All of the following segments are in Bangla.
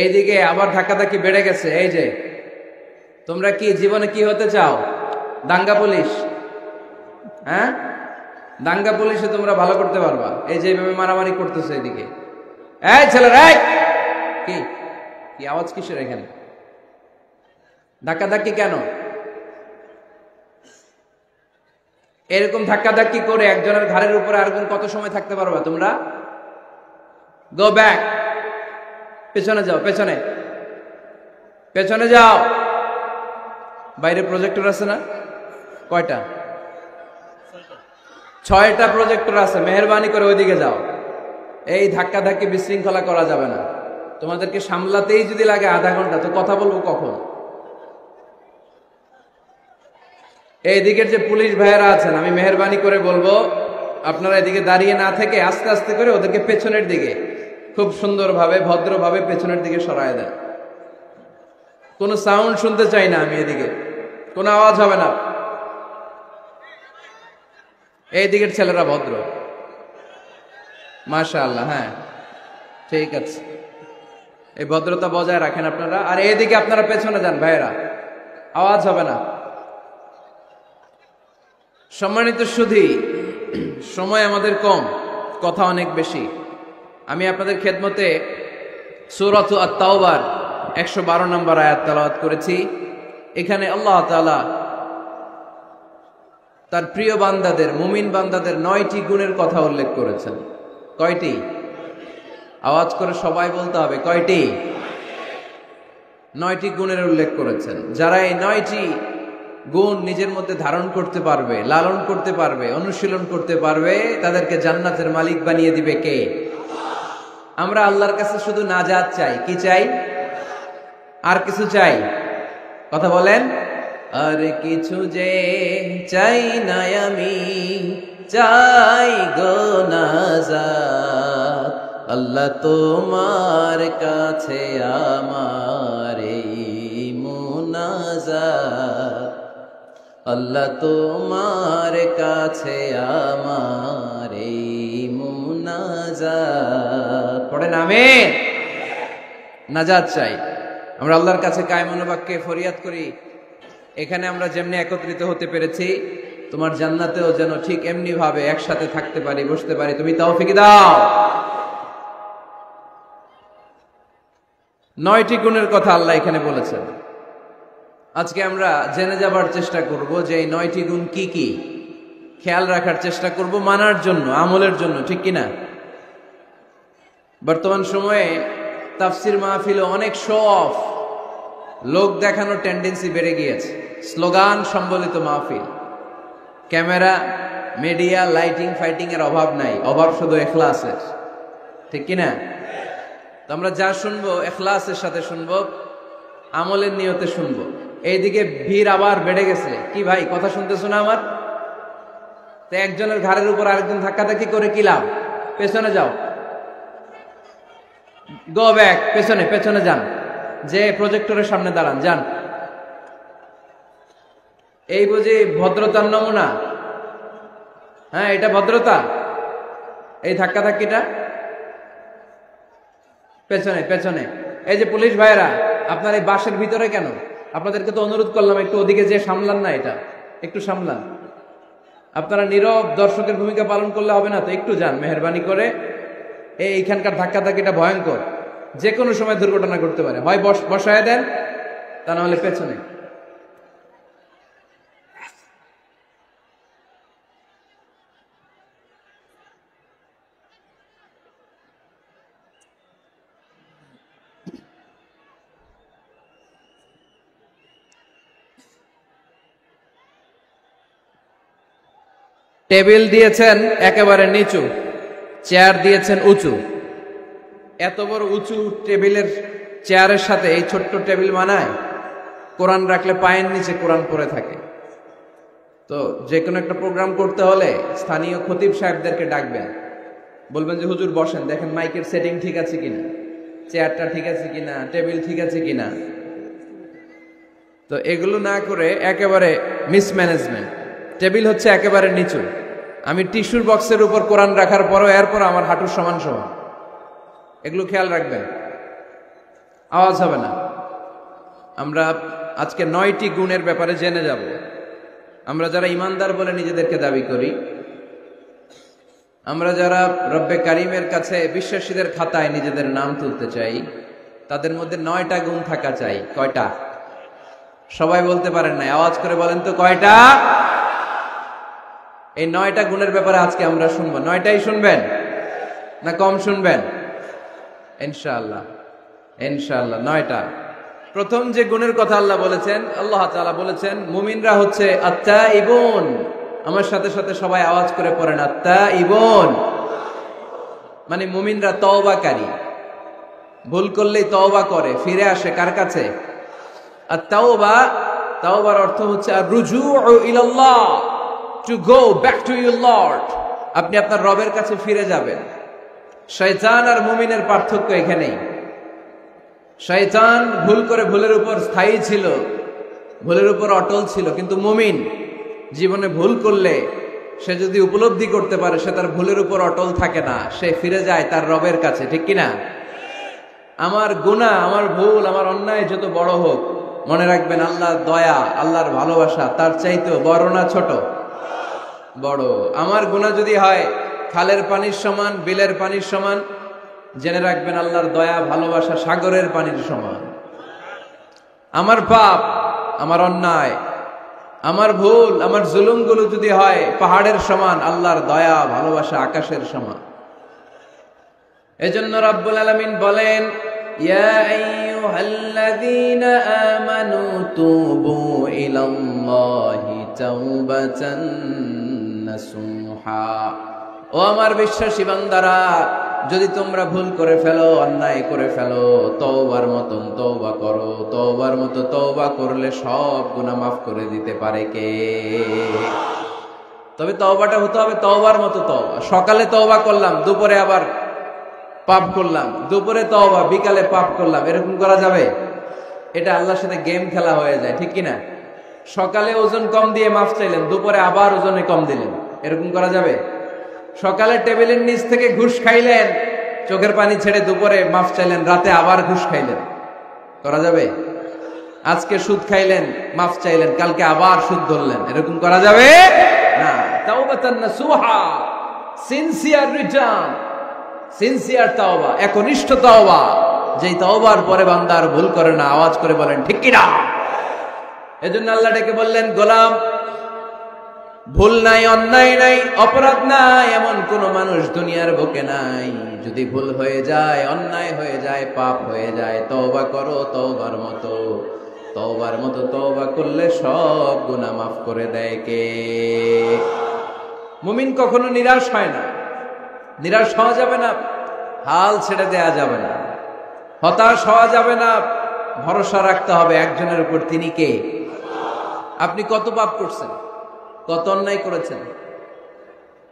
এইদিকে আবার ধাক্কাধাক্কি বেড়ে গেছে। এই যে তোমরা কি জীবনে কি হতে চাও? দাঙ্গা পুলিশ? হ্যাঁ, দাঙ্গা পুলিশে তোমরা ভালো করতে পারবা। এই যে এইভাবে মারামারি করতেছে এদিকে, এই ছেলেরা কি কি আওয়াজ কিসের এখানে? ধাক্কাধাক্কি কেন? এরকম ধাক্কাধাক্কি করে একজনের ঘাড়ের উপরে আরেকজন কত সময় থাকতে পারবা তোমরা? গো ব্যাক, পেছনে যাও, পেছনে পেছনে যাও। বাইরে প্রজেক্টর আছে না? কয়টা? 6টা প্রজেক্টর আছে। মেহেরবানি করে ওইদিকে যাও। এই ধাক্কাধাক্কি বিশৃঙ্খলা করা যাবে না। তোমাদেরকে সামলাতেই যদি লাগে আধা ঘন্টা, তো কথা বলবো কখন? এই দিকের যে পুলিশ ভাইয়েরা আছেন, আমি মেহেরবানি করে বলবো আপনারা এদিকে দাঁড়িয়ে না থেকে আস্তে আস্তে করে ওদেরকে পেছনের দিকে খুব সুন্দরভাবে ভদ্রভাবে পেছনের দিকে সরায় দেন। কোনো সাউন্ড শুনতে চাই না আমি, এদিকে কোনো আওয়াজ হবে না। এই দিকের ছেলেরা ভদ্র, মাশাআল্লাহ। হ্যাঁ, ঠিক আছে, এই ভদ্রতা বজায় রাখেন আপনারা। আর এইদিকে আপনারা পেছনে যান ভাইয়েরা, আওয়াজ হবে না। সম্মানিত সুধী, সময় আমাদের কম, কথা অনেক বেশি। আমি আপনাদের খেদমতে সূরাত আত-তাওবার 112 নম্বর আয়াত তেলাওয়াত করেছি। এখানে আল্লাহ তাআলা তার প্রিয় বান্দাদের, মুমিন বান্দাদের 9টি গুণের কথা উল্লেখ করেছেন। কয়টি? আওয়াজ করে সবাই বলতে হবে, কয়টি? 9টি গুণের উল্লেখ করেছেন। যারা এই 9টি গুণ নিজের মধ্যে ধারণ করতে পারবে, লালন করতে পারবে, অনুশীলন করতে পারবে, তাদেরকে জান্নাতের মালিক বানিয়ে দিবে কে? আমরা আল্লাহর কাছে শুধু নাজাত চাই। কি চাই? আর কিছু চাই? কথা বলেন। আর কিছু যে চাই না আমি, চাই গো নাজাত। আল্লাহ তোমার কাছে আমার এই মুনাজাত, আল্লাহ তোমার কাছে আমার এই মুনাজাত। পড়েন আমিন। নাজাত চাই আমরা আল্লাহর কাছে কায়ে মনোবাক্যে ফরিয়াদ করি। এখানে আমরা যেমনি একত্রিত হতে পেরেছি, তোমার জান্নাতেও যেন ঠিক এমনি ভাবে একসাথে থাকতে পারি, বসতে পারি। তুমি তৌফিক দাও। 9টি গুণের কথা আল্লাহ এখানে বলেছেন। আজকে আমরা জেনে যাবার চেষ্টা করব যে এই 9টি গুণ কি কি, খেয়াল রাখার চেষ্টা করব, মানার জন্য, আমলের জন্য, ঠিক কিনা? বর্তমান সময়ে তাফসির মাহফিলে অনেক শো অফ, লোক দেখানোর টেন্ডেন্সি বেড়ে গিয়েছে। স্লোগান সম্বলিত মাহফিল, ক্যামেরা, মিডিয়া, লাইটিং ফাইটিং এর অভাব নাই, অভাব শুধু ইখলাসের, ঠিক কিনা? তো আমরা যা শুনবো ইখলাসের সাথে শুনবো, আমলের নিয়তে শুনবো। এইদিকে ভিড় আবার বেড়ে গেছে। কি ভাই, কথা শুনতেছো না আমার? তো একজনের ঘাড়ের উপর আরেকজন ধাক্কাধাক্কি করে কি লাভ? পেছনে যাও, গো ব্যাক, পেছনে পেছনে যান, যে প্রজেক্টরের সামনে দাঁড়ান, যান। এই বুঝি ভদ্রতার নমুনা? হ্যাঁ, এটা ভদ্রতা? এই ধাক্কাধাক্কিটা? পেছনে পেছনে। এই যে পুলিশ ভাইরা, আপনার এই বাসের ভিতরে কেন? আপনাদেরকে তো অনুরোধ করলাম একটু ওদিকে যে সামলান না, এটা একটু সামলান। আপনারা নীরব দর্শকের ভূমিকা পালন করলে হবে না তো, একটু যান মেহেরবানি করে। এইখানকার ধাক্কাধাক্কিটা ভয়ঙ্কর, যে কোনো সময় দুর্ঘটনা ঘটতে পারে। হয় বসায় দেন, তা নাহলে পেছনে। টেবিল দিয়েছেন একেবারে নিচু, চেয়ার দিয়েছেন উঁচু। এত বড় উঁচু টেবিলের চেয়ারের সাথে এই ছোট্ট টেবিল মানায়? কোরআন রাখলে পায়ের নিচে কোরআন পড়ে থাকে। তো যে কোনো একটা প্রোগ্রাম করতে হলে স্থানীয় খতিব সাহেবদেরকে ডাকবেন, বলবেন যে হুজুর বসেন, দেখেন মাইকের সেটিং ঠিক আছে কিনা, চেয়ারটা ঠিক আছে কিনা, টেবিল ঠিক আছে কিনা। তো এগুলো না করে একেবারে মিসম্যানেজমেন্ট। টেবিল হচ্ছে একেবারে নিচু, আমি টিস্যুর বক্সের উপর কোরআন রাখার পরও এরপর আমার হাঁটুর সমান সমান। এগুলো খেয়াল রাখবেন। আওয়াজ হবে না। আমরা আজকে 9টি গুণের ব্যাপারে জেনে যাব। আমরা যারা ইমানদার বলে নিজেদেরকে দাবি করি, আমরা যারা রব্বে কারিমের কাছে বিশ্বাসীদের খাতায় নিজেদের নাম তুলতে চাই, তাদের মধ্যে 9টা গুণ থাকা চাই। কয়টা? সবাই বলতে পারেন না, আওয়াজ করে বলেন তো কয়টা? এই 9টা গুণের ব্যাপারে আজকে আমরা শুনবো। 9টাই শুনবেন না কম শুনবেন? ইনশাআল্লাহ, ইনশাআল্লাহ 9টা। প্রথম যে গুণের কথা আল্লাহ বলেছেন, আল্লাহ তাআলা বলেছেন মুমিনরা হচ্ছে আত্তাইবুন। আমার সাথে সাথে সবাই আওয়াজ করে পড়েন আত্তাইবুন। মানে মুমিনরা তওবাকারী, ভুল করলেই তওবা করে, ফিরে আসে কার কাছে? আত-তাওবা, তাওবার অর্থ হচ্ছে আর-রুজুউ ইলাল্লাহ, to go back to your Lord. আপনি আপনার রবের কাছে ফিরে যাবেন। শয়তান আর মুমিনের পার্থক্য এখানেই। শয়তান ভুল করে ভুলের উপর স্থায়ী ছিল, ভুলের উপর অটল ছিল, কিন্তু মুমিন জীবনে ভুল করলে সে যদি উপলব্ধি করতে পারে সে তার ভুলের উপর অটল থাকে না, সে ফিরে যায় তার রবের কাছে। ঠিক কিনা? আমার গুনাহ, আমার ভুল, আমার অন্যায় যত বড় হোক, মনে রাখবেন আল্লাহর দয়া, আল্লাহর ভালোবাসা তার চাইতেও বড় না ছোট? বড়। আমার গুনাহ যদি হয় খালের পানির সমান, বিলের পানির সমান, জেনে রাখবেন আল্লাহর দয়া ভালোবাসা সাগরের পানির সমান। আমার পাপ, আমার অন্যায়, আমার ভুল, আমার জুলুমগুলো যদি হয় পাহাড়ের সমান, আল্লাহর দয়া ভালোবাসা আকাশের সমান। এজন্য রাব্বুল আলামিন বলেন, ইয়া আইয়ুহাল্লাযীনা আমানু তুবু ইলাল্লাহি তাওবাতান নাসুহা। ও আমার বিশ্বাসী বান্দারা, যদি তোমরা ভুল করে ফেলো, অন্যায় করে ফেলো, তওবার মতন তওবা করো। তওবার মতো তওবা করলে সব গুনাহ মাফ করে দিতে পারে কে? তবে তওবাটা হতে হবে তওবার মতো তওবা। সকালে তওবা করলাম, দুপুরে আবার পাপ করলাম, দুপুরে তওবা, বিকালে পাপ করলাম, এরকম করা যাবে? এটা আল্লাহর সাথে গেম খেলা হয়ে যায়, ঠিক কিনা? সকালে ওজন কম দিয়ে মাফ চাইলেন, দুপুরে আবার ওজনে কম দিলেন, এরকম করা যাবে? সকালে টেবিলের নিচ থেকে ঘুষ খাইলেন, চোখের পানি ছেড়ে দুপুরে মাফ চাইলেন, রাতে আবার ঘুষ খাইলেন, করা যাবে? আজকে সুদ খাইলেন, মাফ চাইলেন, কালকে আবার সুদ ধরলেন, এরকম করা যাবে না। তাওবাতান নাসুহা, সিনসিয়ার রিটার্ন, সিনসিয়ার তাওবা, একনিষ্ঠ তাওবা, যেই তাওবার পরে বান্দা আর ভুল করে না। আওয়াজ করে বলেন ঠিক কিনা? এজন্য আল্লাহ ডেকে বললেন, গোলাম, ভুল নাই, অন্যায় নাই, অপরাধ নাই, এমন কোন মানুষ দুনিয়ার বুকে নাই। যদি ভুল হয়ে যায়, অন্যায় হয়ে যায়, পাপ হয়ে যায়, তওবা করো তওবার মতো। তওবার মতো তওবা করলে সব গুনাহ মাফ করে দেয় কে? মুমিন কখনো নিরাশ হয় না, নিরাশ হওয়া যাবে না, হাল ছেড়ে দেয়া যাবে না, হতাশ হওয়া যাবে না। ভরসা রাখতে হবে একজনের উপর, তিনি কে? আপনি কত পাপ করছেন, কত অন্যায় করেছেন,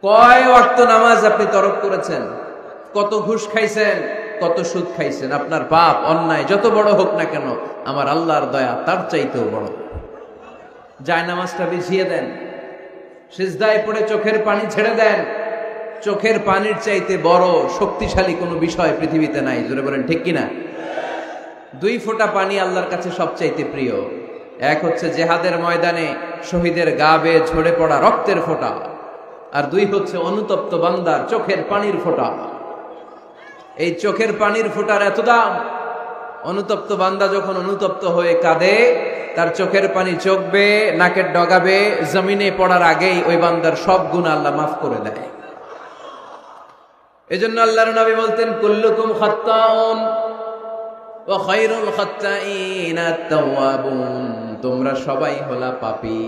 কয় ওয়াক্ত নামাজ আপনি তরক করেছেন, কত ঘুষ খাইছেন, কত সুদ খাইছেন। আপনার পাপ অন্যায় যত বড় হোক না কেন, আমার আল্লাহর দয়া তার চাইতেও বড়। জায় নামাজটা বিছিয়ে দেন, সিজদায় পড়ে চোখের পানি ছেড়ে দেন। চোখের পানির চাইতে বড় শক্তিশালী কোনো বিষয় পৃথিবীতে নাই। জোরে বলেন ঠিক কিনা? 2 ফোঁটা পানি আল্লাহর কাছে সবচাইতে প্রিয়। এক হচ্ছে জেহাদের ময়দানে শহীদের গা বেয়ে ঝরে পড়া রক্তের ফোঁটা, আর 2 হচ্ছে অনুতপ্ত বান্দার চোখের পানির ফোঁটা। এই চোখের পানির ফোঁটার এত দাম, অনুতপ্ত বান্দা যখন অনুতপ্ত হয়ে কাঁদে, তার চোখের পানি চোখ বেয়ে নাকের ডগা বেয়ে জমিনে পড়ার আগেই ওই বান্দার সব গুনাহ আল্লাহ মাফ করে দেয়। এজন্য আল্লাহর নবী বলতেন, কুল্লুকুম খাত্তাউন ওয়া খায়রুল খাত্তাইন আত-তাওয়াবুন। তোমরা সবাই হলা পাপী,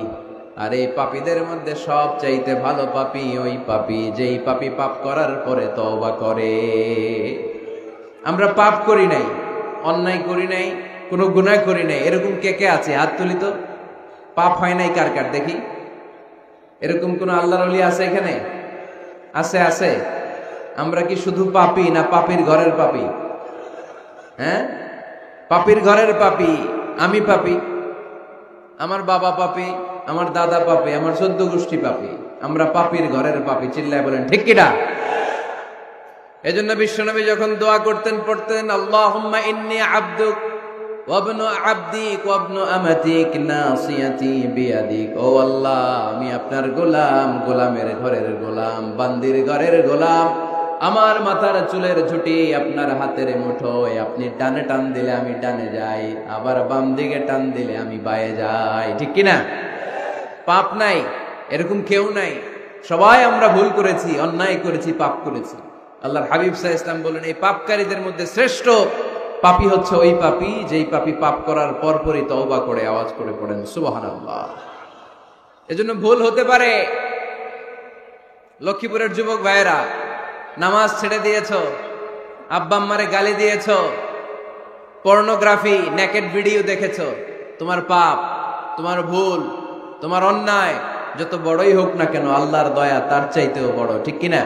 আর এই পাপীদের মধ্যে সব চাইতে ভালো পাপী ওই পাপী যেই পাপী পাপ করার পরে তওবা করে। আমরা পাপ করি নাই, অন্যায় করি নাই, কোনো গুনাহ করি নাই, এরকম কে কে আছে? হাত তুলি তো। পাপ হয় নাই কার কার দেখি? এরকম কোন আল্লাহর ওলি আছে এখানে? আছে? আছে। আমরা কি শুধু পাপী না পাপীর ঘরের পাপী? হ্যাঁ, পাপীর ঘরের পাপী। আমি পাপী, আমার বাবা পাপী, আমার দাদা পাপী, আমার 14 গোষ্ঠী পাপী। আমরা পাপীর ঘরের পাপী। চিল্লায় বলেন ঠিক কিনা? এজন্য বিশ্বনবী যখন দোয়া করতেন, পড়তেন, আল্লাহুম্মা ইন্নী আবদুক ওয়াবনু আবদিক ওয়াবনু আমাতিক নাসিয়াতি বিয়াদিক। ও আল্লাহ, আমি আপনার গোলাম, গোলামের ঘরের গোলাম, বান্দির ঘরের গোলাম। আমার মাথার চুলের ঝুঁটি আপনার হাতের মুঠোয়, আপনি ডানে টান দিলে আমি ডানে যাই, আবার বাম দিকে টান দিলে আমি বায়ে যাই। ঠিক কিনা? পাপ নাই এরকম কেউ নাই, সবাই আমরা ভুল করেছি, অন্যায় করেছি, পাপ করেছি। আল্লাহর হাবিব সাল্লাল্লাহু আলাইহি ওয়াসাল্লাম বলেন, এই পাপকারীদের মধ্যে শ্রেষ্ঠ পাপী হচ্ছে ওই পাপী যেই পাপী পাপ করার পরপরই তওবা করে আওয়াজ করে পড়েন সুবহানাল্লাহ। এজন্য ভুল হতে পারে। লক্ষ্মীপুরের যুবক ভাইয়েরা, নামাজ ছেড়ে দিয়েছো, আব্বা আম্মারে গালি দিয়েছো, পর্নোগ্রাফি নেকেড ভিডিও দেখেছো, তোমার পাপ, তোমার ভুল, তোমার অন্যায় যত বড়ই হোক না কেন আল্লাহর দয়া তার চাইতেও বড়। ঠিক কিনা?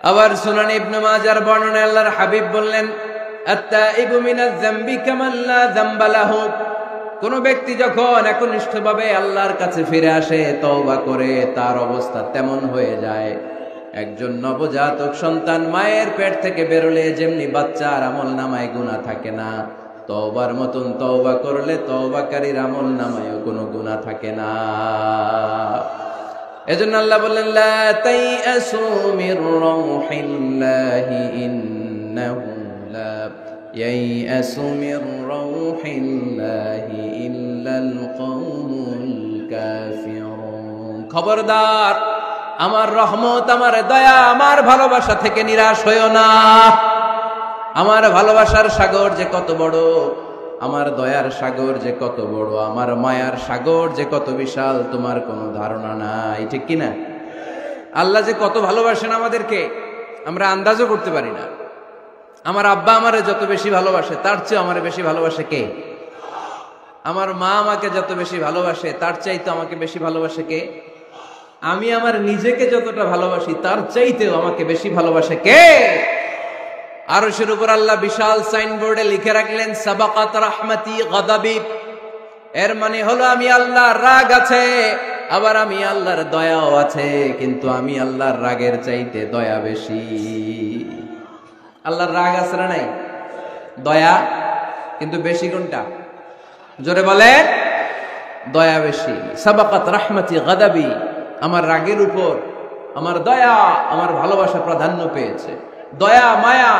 আবার সুনান ইবনে মাজার বর্ণনায় আল্লাহর হাবিব বললেন, আত-তাইবু মিনাজ যামবি কামান লা যামবা লাহু। কোন ব্যক্তি যখন একনিষ্ঠভাবে আল্লাহর কাছে ফিরে আসে, তওবা করে, তার অবস্থা তেমন হয়ে যায় একজন নবজাতক সন্তান মায়ের পেট থেকে বেরোলে যেমনি বাচ্চার আমলনামায় গুনাহ থাকে না, তওবার মতন তওবা করলে তওবাকারীর আমলনামায়ও কোনো গুনাহ থাকে না। এজন্য আল্লাহ বললেন, লা তাইআসু মির রাউহিল্লাহি ইন্নাহু লা ইয়াইআসু মির রাউহিল্লাহি ইল্লাল কওমুল কাফিরুন। খবরদার, আমার রহমত, আমার দয়া, আমার ভালোবাসা থেকে নিরাশ হইও না। আমার ভালোবাসার সাগর যে কত বড়, আমার দয়ার সাগর যে কত বড়, আমার মায়ার সাগর যে কত বিশাল, তোমার কোনো ধারণা নাই। ঠিক কিনা? আল্লাহ যে কত ভালোবাসেন আমাদেরকে আমরা আন্দাজও করতে পারি না। আমার আব্বা আমারে যত বেশি ভালোবাসে তার চেয়ে আমারে বেশি ভালোবাসে কে? আমার মা আমাকে যত বেশি ভালোবাসে তার চাইতে আমাকে বেশি ভালোবাসে কে? আমি আমার নিজেকে যতটা ভালোবাসি তার চাইতেও আমাকে বেশি ভালোবাসে কে? আরশের উপর আল্লাহ বিশাল সাইনবোর্ডে লিখে রাখলেন, সাবাকাত রাহমাতি গাদাবি। এর মানে হলো আমি আল্লাহর রাগ আছে, আবার আমি আল্লাহর দয়াও আছে, কিন্তু আমি আল্লাহর রাগের চাইতে দয়া বেশি। আল্লাহর রাগ আছে না নাই? দয়া কিন্তু বেশি কোনটা? জোরে বলেন, দয়া বেশি। সাবাকাত রাহমাতি গাদাবি, আমার রাগের উপর আমার দয়া, আমার ভালোবাসা প্রাধান্য পেয়েছে। দয়া, মায়া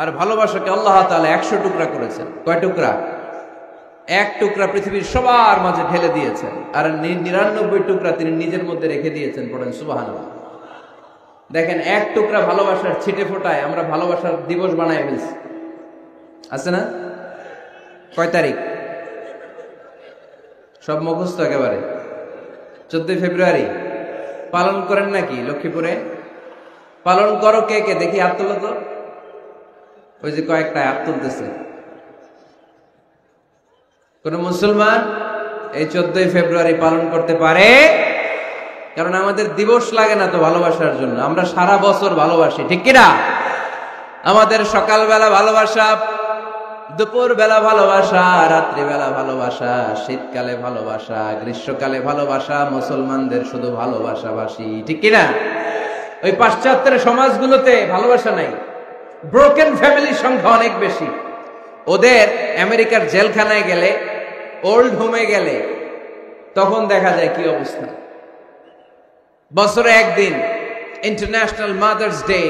আর ভালোবাসাকে আল্লাহ তাআলা 100 টুকরা করেছেন। কয় টুকরা? 1 টুকরা পৃথিবীর সবার মাঝে ঢেলে দিয়েছেন, আর 99 টুকরা তিনি নিজের মধ্যে রেখে দিয়েছেন। পড়েন সুবহানাল্লাহ। দেখেন, 1 টুকরা ভালোবাসার ছিটে ফোটায় আমরা ভালোবাসার দিবস বানায় ফেলছি, আছে না? কয় তারিখ? সব মুখস্থ একেবারে। 14 ফেব্রুয়ারি পালন করেন নাকি লক্ষ্মীপুরে? পালন করো কে কে? দেখি হাত তোলো তো। ওই যে কয়েকটা হাত তুলতেছে। কোন মুসলমান এই 14 ফেব্রুয়ারি পালন করতে পারে? কারণ আমাদের দিবস লাগে না তো ভালোবাসার জন্য, আমরা সারা বছর ভালোবাসি। ঠিক কিনা? আমাদের সকালবেলা ভালোবাসা, দুপুর বেলা ভালোবাসা, রাত্রিবেলা ভালোবাসা, শীতকালে ভালোবাসা, গ্রীষ্মকালে ভালোবাসা, মুসলমানদের শুধু ভালোবাসাবাসী। ঠিক কিনা? ওই পাশ্চাত্যের সমাজগুলোতে ভালোবাসা নাই, ব্রোকেন ফ্যামিলির সংখ্যা অনেক বেশি। ওদের আমেরিকার জেলখানায় গেলে, ওল্ড হোমে গেলে তখন দেখা যায় কি অবস্থা। বছরে একদিন ইন্টারন্যাশনাল মাদার্স ডে,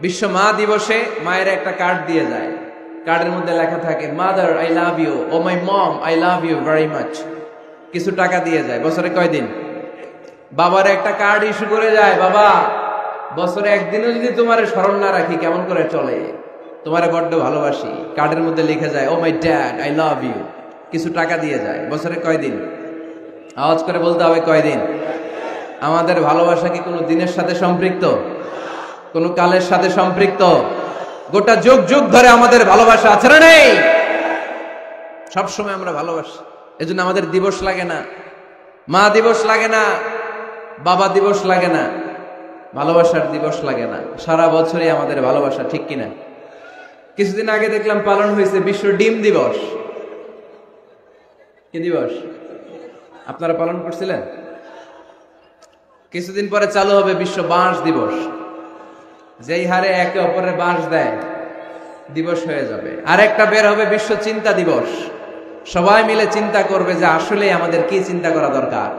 বিশ্ব মা দিবসে মায়ের একটা কার্ড দিয়ে যায়। কার্ডের মধ্যে লেখা থাকে, mother I love you, oh my mom I love you very much. কিছু টাকা দিয়ে যায়। বছরে কয়দিন? বাবার একটা কার্ড ইস্যু করে যায়, বাবা বছরে একদিনও যদি তোমার স্মরণ না রাখি কেমন করে চলে, তোমারে বড্ড ভালোবাসি। কার্ডের মধ্যে লিখে যায়, oh my dad I love you. কিছু টাকা দিয়ে যায়। বছরে কয়দিন? আওয়াজ করে বলতে হবে, কয়দিন? আমাদের ভালোবাসা কি কোনো দিনের সাথে সম্পৃক্ত? কোনো কালের সাথে সম্পৃক্ত? গোটা যুগ যুগ ধরে আমাদের ভালোবাসা আছে না নেই? সবসময় আমরা ভালোবাসি। এজন্য আমাদের দিবস লাগে না, মা দিবস লাগে না, বাবা দিবস লাগে না, ভালোবাসার দিবস লাগে না। সারা বছরই আমাদের ভালোবাসা। ঠিক কিনা? কিছুদিন আগে দেখলাম পালন হয়েছে বিশ্ব ডিম দিবস। কি দিবস? আপনারা পালন করছিলেন? কিছুদিন পরে চালু হবে বিশ্ব বাঁশ দিবস। যেই হারে একে অপরের বাঁশ দেয়, দিবস হয়ে যাবে। আর একটা বের হবে বিশ্ব চিন্তা দিবস। সবাই মিলে চিন্তা করবে যে আসলে আমাদের কি চিন্তা করা দরকার।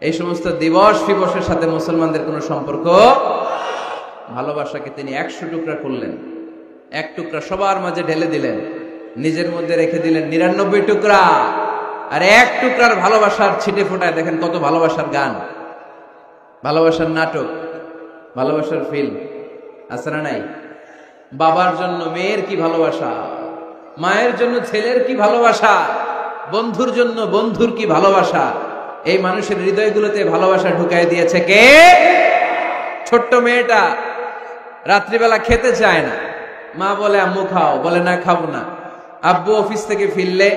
এই সমস্ত দিবস ফিবসের সাথে মুসলমানদের কোনো সম্পর্ক। ভালোবাসাকে তিনি 100 টুকরা করলেন, এক টুকরা সবার মাঝে ঢেলে দিলেন, নিজের মধ্যে রেখে দিলেন 99 টুকরা। আর এক টুকরার ভালোবাসার ছিটে ফোটায় দেখেন কত ভালোবাসার গান, ভালোবাসার নাটক, ভালোবাসার ফিল্ম আছে না নাই? বাবার জন্য মেয়ের কি ভালোবাসা, মায়ের জন্য ছেলের কি ভালোবাসা, বন্ধুর জন্য বন্ধুর কি ভালোবাসা। এই মানুষের হৃদয়গুলোতে ভালোবাসা ঢুকাই দিয়েছে কে? ছোট্ট মেয়েটা রাত্রিবেলা খেতে চায় না, মা বলে আম্মু খাও, বলে না খাবো না। আব্বু অফিস থেকে ফিরলে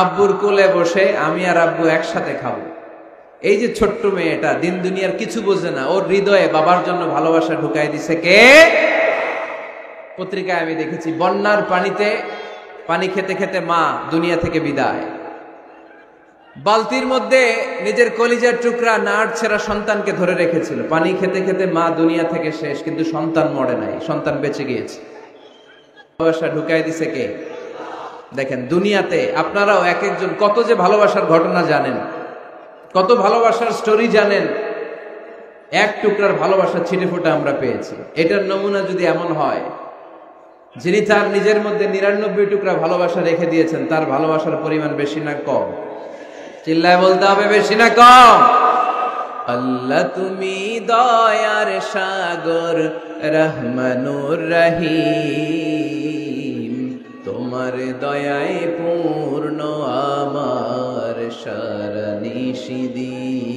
আব্বুর কোলে বসে আমি আর আব্বু একসাথে খাবো। এই যে ছোট্ট মেয়েটা দিন দুনিয়ার কিছু বোঝে না, ওর হৃদয়ে বাবার জন্য ভালোবাসা ঢুকাই দিছে কে? পত্রিকায় আমি দেখেছি বন্যার পানিতে পানি খেতে খেতে মা দুনিয়া থেকে বিদায়। বালতির মধ্যে নিজের কলিজার টুকরা নাড় ছেঁড়া সন্তানকে ধরে রেখেছিল, পানি খেতে খেতে মা দুনিয়া থেকে শেষ, কিন্তু সন্তান মরে নাই, সন্তান বেঁচে গিয়েছে। ভালোবাসা ঢুকাই দিছে কে? দেখেন দুনিয়াতে আপনারাও এক একজন কত যে ভালোবাসার ঘটনা জানেন, কত ভালোবাসার স্টোরি জানেন। এক টুকরার ভালোবাসা ছিটে ফোটা আমরা পেয়েছি। এটার নমুনা যদি এমন হয়, যিনি তার নিজের মধ্যে 99 টুকরা ভালোবাসা রেখে দিয়েছেন, তার ভালোবাসার পরিমাণ বেশি না কম? চিল্লায় বলতে হবে বেশি না কম? আল্লাহ তুমি দয়ার সাগর, রহমানুর রহিম, তোমার দয়ায় পূর্ণ আমার সারা নিশিদিন,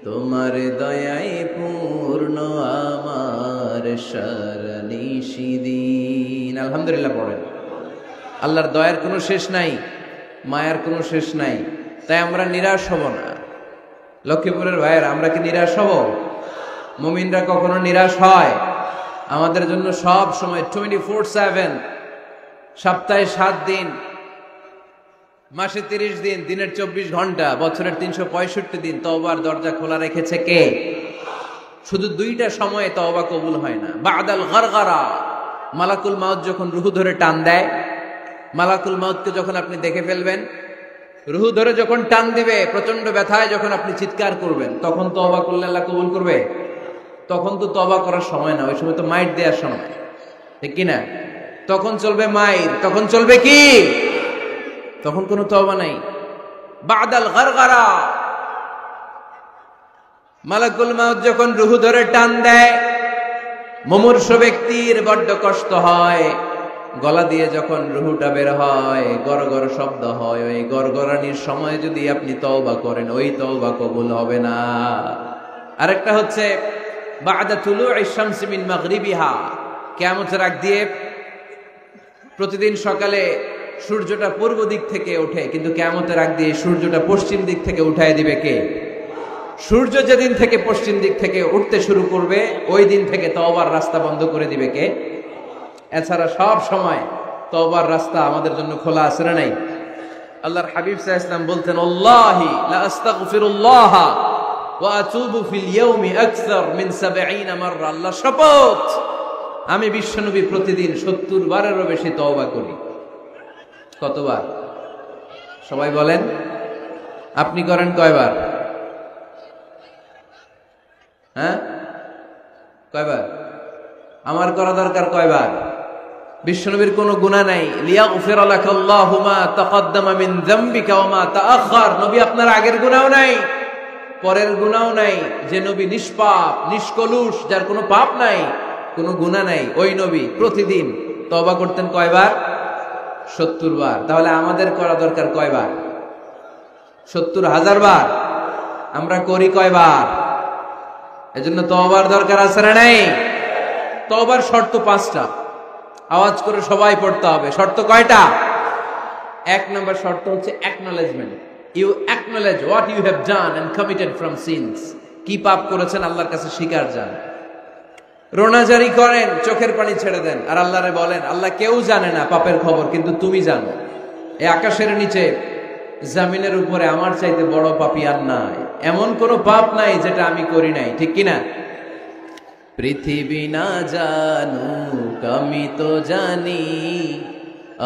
তোমার দয়ায় পূর্ণ আমার সারা নিশিদিন। আলহামদুলিল্লাহ পড়েন। আল্লাহর দয়ার কোনো শেষ নাই, মায়ার কোনো শেষ নাই। তাই আমরা নিরাশ হব না। লক্ষ্মীপুরের ভাইয়ের, আমরা কি নিরাশ হব? মুমিনরা কখনো নিরাশ হয়? আমাদের জন্য সব সময় 24/7, সপ্তাহে 7 দিন, মাসে 30 দিন, দিনের 24 ঘন্টা, বছরের 365 দিন তওবার দরজা খোলা রেখেছে কে? শুধু 2টা সময়ে তওবা কবুল হয় না। বাদাল গারগারা, মালাকুল মাউত যখন রুহু ধরে টান দেয়, মালাকুল মাউতকে যখন আপনি দেখে ফেলবেন, রুহু ধরে যখন টান দিবে, প্রচন্ড ব্যথায় যখন আপনি চিৎকার করবেন, তখন তওবা করলে আল্লাহ কবুল করবে? তখন তো তওবা করার সময় না, ওই সময় তো মাইর দেওয়ার সময়, ঠিক কিনা? তখন চলবে মাইর, তখন চলবে কি? তখন কোনো তওবা নাই। বাদাল গারগারা, মালাকুল মাউত যখন রুহু ধরে টান দেয়, মুমূর্ষু ব্যক্তির বড্ড কষ্ট হয়। গলা দিয়ে যখন রুহুটা বের হয়, গড়গড় শব্দ হয়, ওই গড়গড়ানির সময় যদি আপনি তওবা করেন, ওই তওবা কবুল হবে না। আরেকটা হচ্ছে বাদা তুলুই শামসি মিন মাগরিবিহা, কিয়ামতের আগ দিয়ে প্রতিদিন সকালে সূর্যটা পূর্ব দিক থেকে ওঠে, কিন্তু কিয়ামতের আগ দিয়ে সূর্যটা পশ্চিম দিক থেকে উঠায় দিবে কে? সূর্য যেদিন থেকে পশ্চিম দিক থেকে উঠতে শুরু করবে, ওই দিন থেকে তওবার রাস্তা বন্ধ করে দিবে কে? এছাড়া সব সময় তওবার রাস্তা আমাদের জন্য খোলা আছে না নাই? আল্লাহর হাবিব সাল্লাল্লাহু আলাইহি ওয়াসাল্লাম বলতেন, আল্লাহি লা আস্তাগফিরুল্লাহ ওয়া আতুবু ফিল ইয়াউমি আকসার মিন 70 মাররা। আল্লাহ শপথ, আমি বিশ্বনবী প্রতিদিন 70 বারেরও বেশি তওবা করি। কতবার? সবাই বলেন, আপনি করেন কয়বার? হ্যাঁ, কয়বার? আমার করা দরকার কয়বার? বিশ্বনবীর কোনো গুনাহ নাই। লিয়াগফির লাকাল্লাহু মা তাকদ্দামা মিন যামবিকা ওয়া মা তাআখার। নবী আপনার আগের গুনাহও নাই, পরের গুনাহও নাই। যে নবী নিষ্পাপ, নিষ্কলুষ, যার কোনো পাপ নাই, কোনো গুনাহ নাই, ওই নবী প্রতিদিন তওবা করতেন কয়বার? 70 বার। তাহলে আমাদের করা দরকার কয়বার? 70,000 বার। আমরা করি কয়বার? এজন্য তওবার দরকার আছে না নাই? তওবার শর্ত 5টা, আওয়াজ করে সবাই পড়তে হবে। শর্ত কয়টা? 1 নম্বর শর্ত হচ্ছে acknowledgement. You acknowledge what you have done and committed from sins. কি পাপ করেছেন আল্লাহর কাছে স্বীকার যান। রোনাজারি করেন, চোখের পানি ছেড়ে দেন, আর আল্লাহরে বলেন, আল্লাহ কেউ জানে না পাপের খবর, কিন্তু তুমি জানো। এই আকাশের নিচে, জমিনের উপরে আমার চাইতে বড় পাপী আর নাই। এমন কোনো পাপ নাই যেটা আমি করি নাই, ঠিক কিনা? পৃথিবী না জানুক আমি তো জানি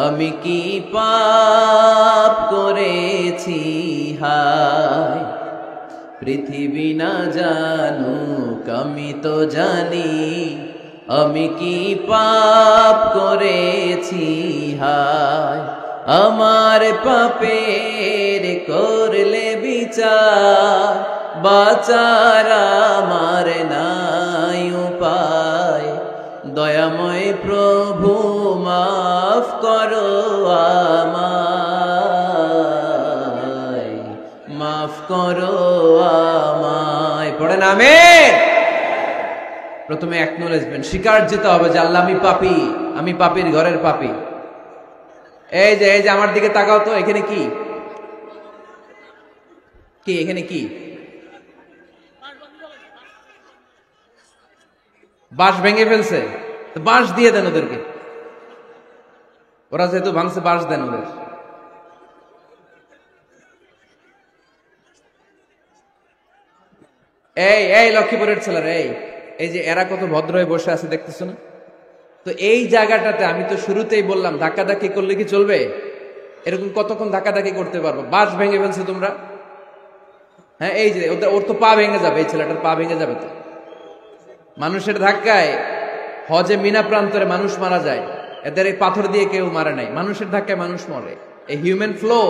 আমি কি পাপ করেছি হায়। পৃথিবী না জানুক আমি তো জানি আমি কি পাপ করেছি হায়। আমার পাপের করলে বিচার বাঁচার আমার নাই উপায়। দয়াময় প্রভু মাফ করো আমায়, মাফ করো আমায়। পড়েন আমিন। প্রথমে অ্যাকনলেজমেন্ট, স্বীকার যেতে হবে যে আল্লাহ আমি পাপী, আমি পাপীর ঘরের পাপী। এই যে আমার দিকে তাকাও তো, এখানে কি কি এখানে কি বাঁশ ভেঙে ফেলছে, বাঁশ দিয়ে দেন ওদেরকে, ওরা যেহেতু ভাঙছে বাঁশ দেন ওদের। এই লক্ষ্মীপুরের ছেলেরা, এই যে এরা কত ভদ্র হয়ে বসে আছে দেখতেছো না? তো এই জায়গাটাতে আমি তো শুরুতেই বললাম ধাক্কাধাক্কি করলে কি চলবে? এরকম কতক্ষণ ধাক্কাধাক্কি করতে পারবো? বাঁশ ভেঙে ফেলছে তোমরা। হ্যাঁ, এই যে ওর তো পা ভেঙে যাবে, এই ছেলেটার পা ভেঙে যাবে। তো মানুষের ধাক্কায় হজে মিনা প্রান্তরে মানুষ মারা যায়, এদের এই পাথর দিয়ে কেউ মারে নাই, মানুষের ধাক্কায় মানুষ মরে। এই human flow,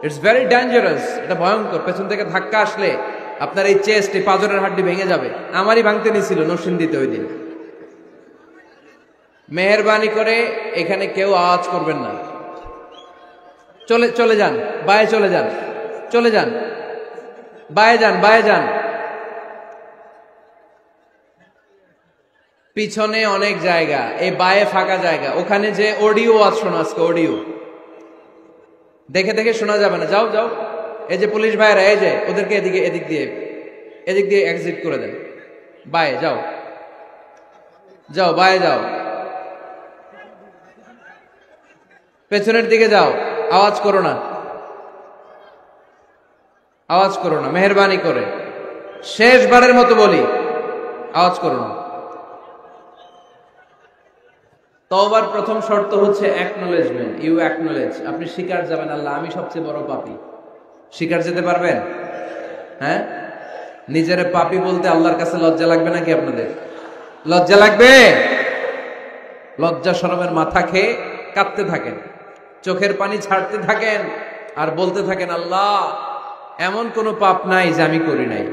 it's very dangerous, এটা ভয়ঙ্কর। পেছন থেকে ধাক্কা আসলে আপনার এই চেস্ট, এই পাঁজরের হাড্ডি ভেঙে যাবে। আমারই ভাঙতে নিছিল নরসিংদীতে ওই দিন। মেহেরবানি করে এখানে কেউ আওয়াজ করবেন না। চলে যান, বায়ে চলে যান, চলে যান, বায়ে যান, বায়ে যান। পিছনে অনেক জায়গা, এই বায়ে ফাঁকা জায়গা, ওখানে যে অডিও আজ শোনো, আজকে অডিও দেখে দেখে শোনা যাবে না। যাও যাও, এই যে পুলিশ ভাইরা, এই যে ওদেরকে এদিক দিয়ে এক্সিট করে দেন। বায়ে যাও, যাও বায়ে যাও, পেছনের দিকে যাও। আওয়াজ করো না, আওয়াজ করো না, মেহেরবানি করে শেষবারের মতো বলি, আওয়াজ করো না। তওবার প্রথম শর্ত হচ্ছে অ্যাকনলেজমেন্ট। ইউ অ্যাকনলেজ, আপনি স্বীকার যাবেন আল্লাহ আমি সবচেয়ে বড় পাপী। স্বীকার যেতে পারবেন? হ্যাঁ, নিজের পাপী বলতে আল্লাহর কাছে লজ্জা লাগবে নাকি? আপনাদের লজ্জা লাগবে? লজ্জা শরমের মাথা খেয়ে কাঁদতে থাকেন, চোখের পানি ছাড়তে থাকেন, আর বলতে থাকেন আল্লাহ এমন কোনো পাপ নাই যে আমি করি নাই,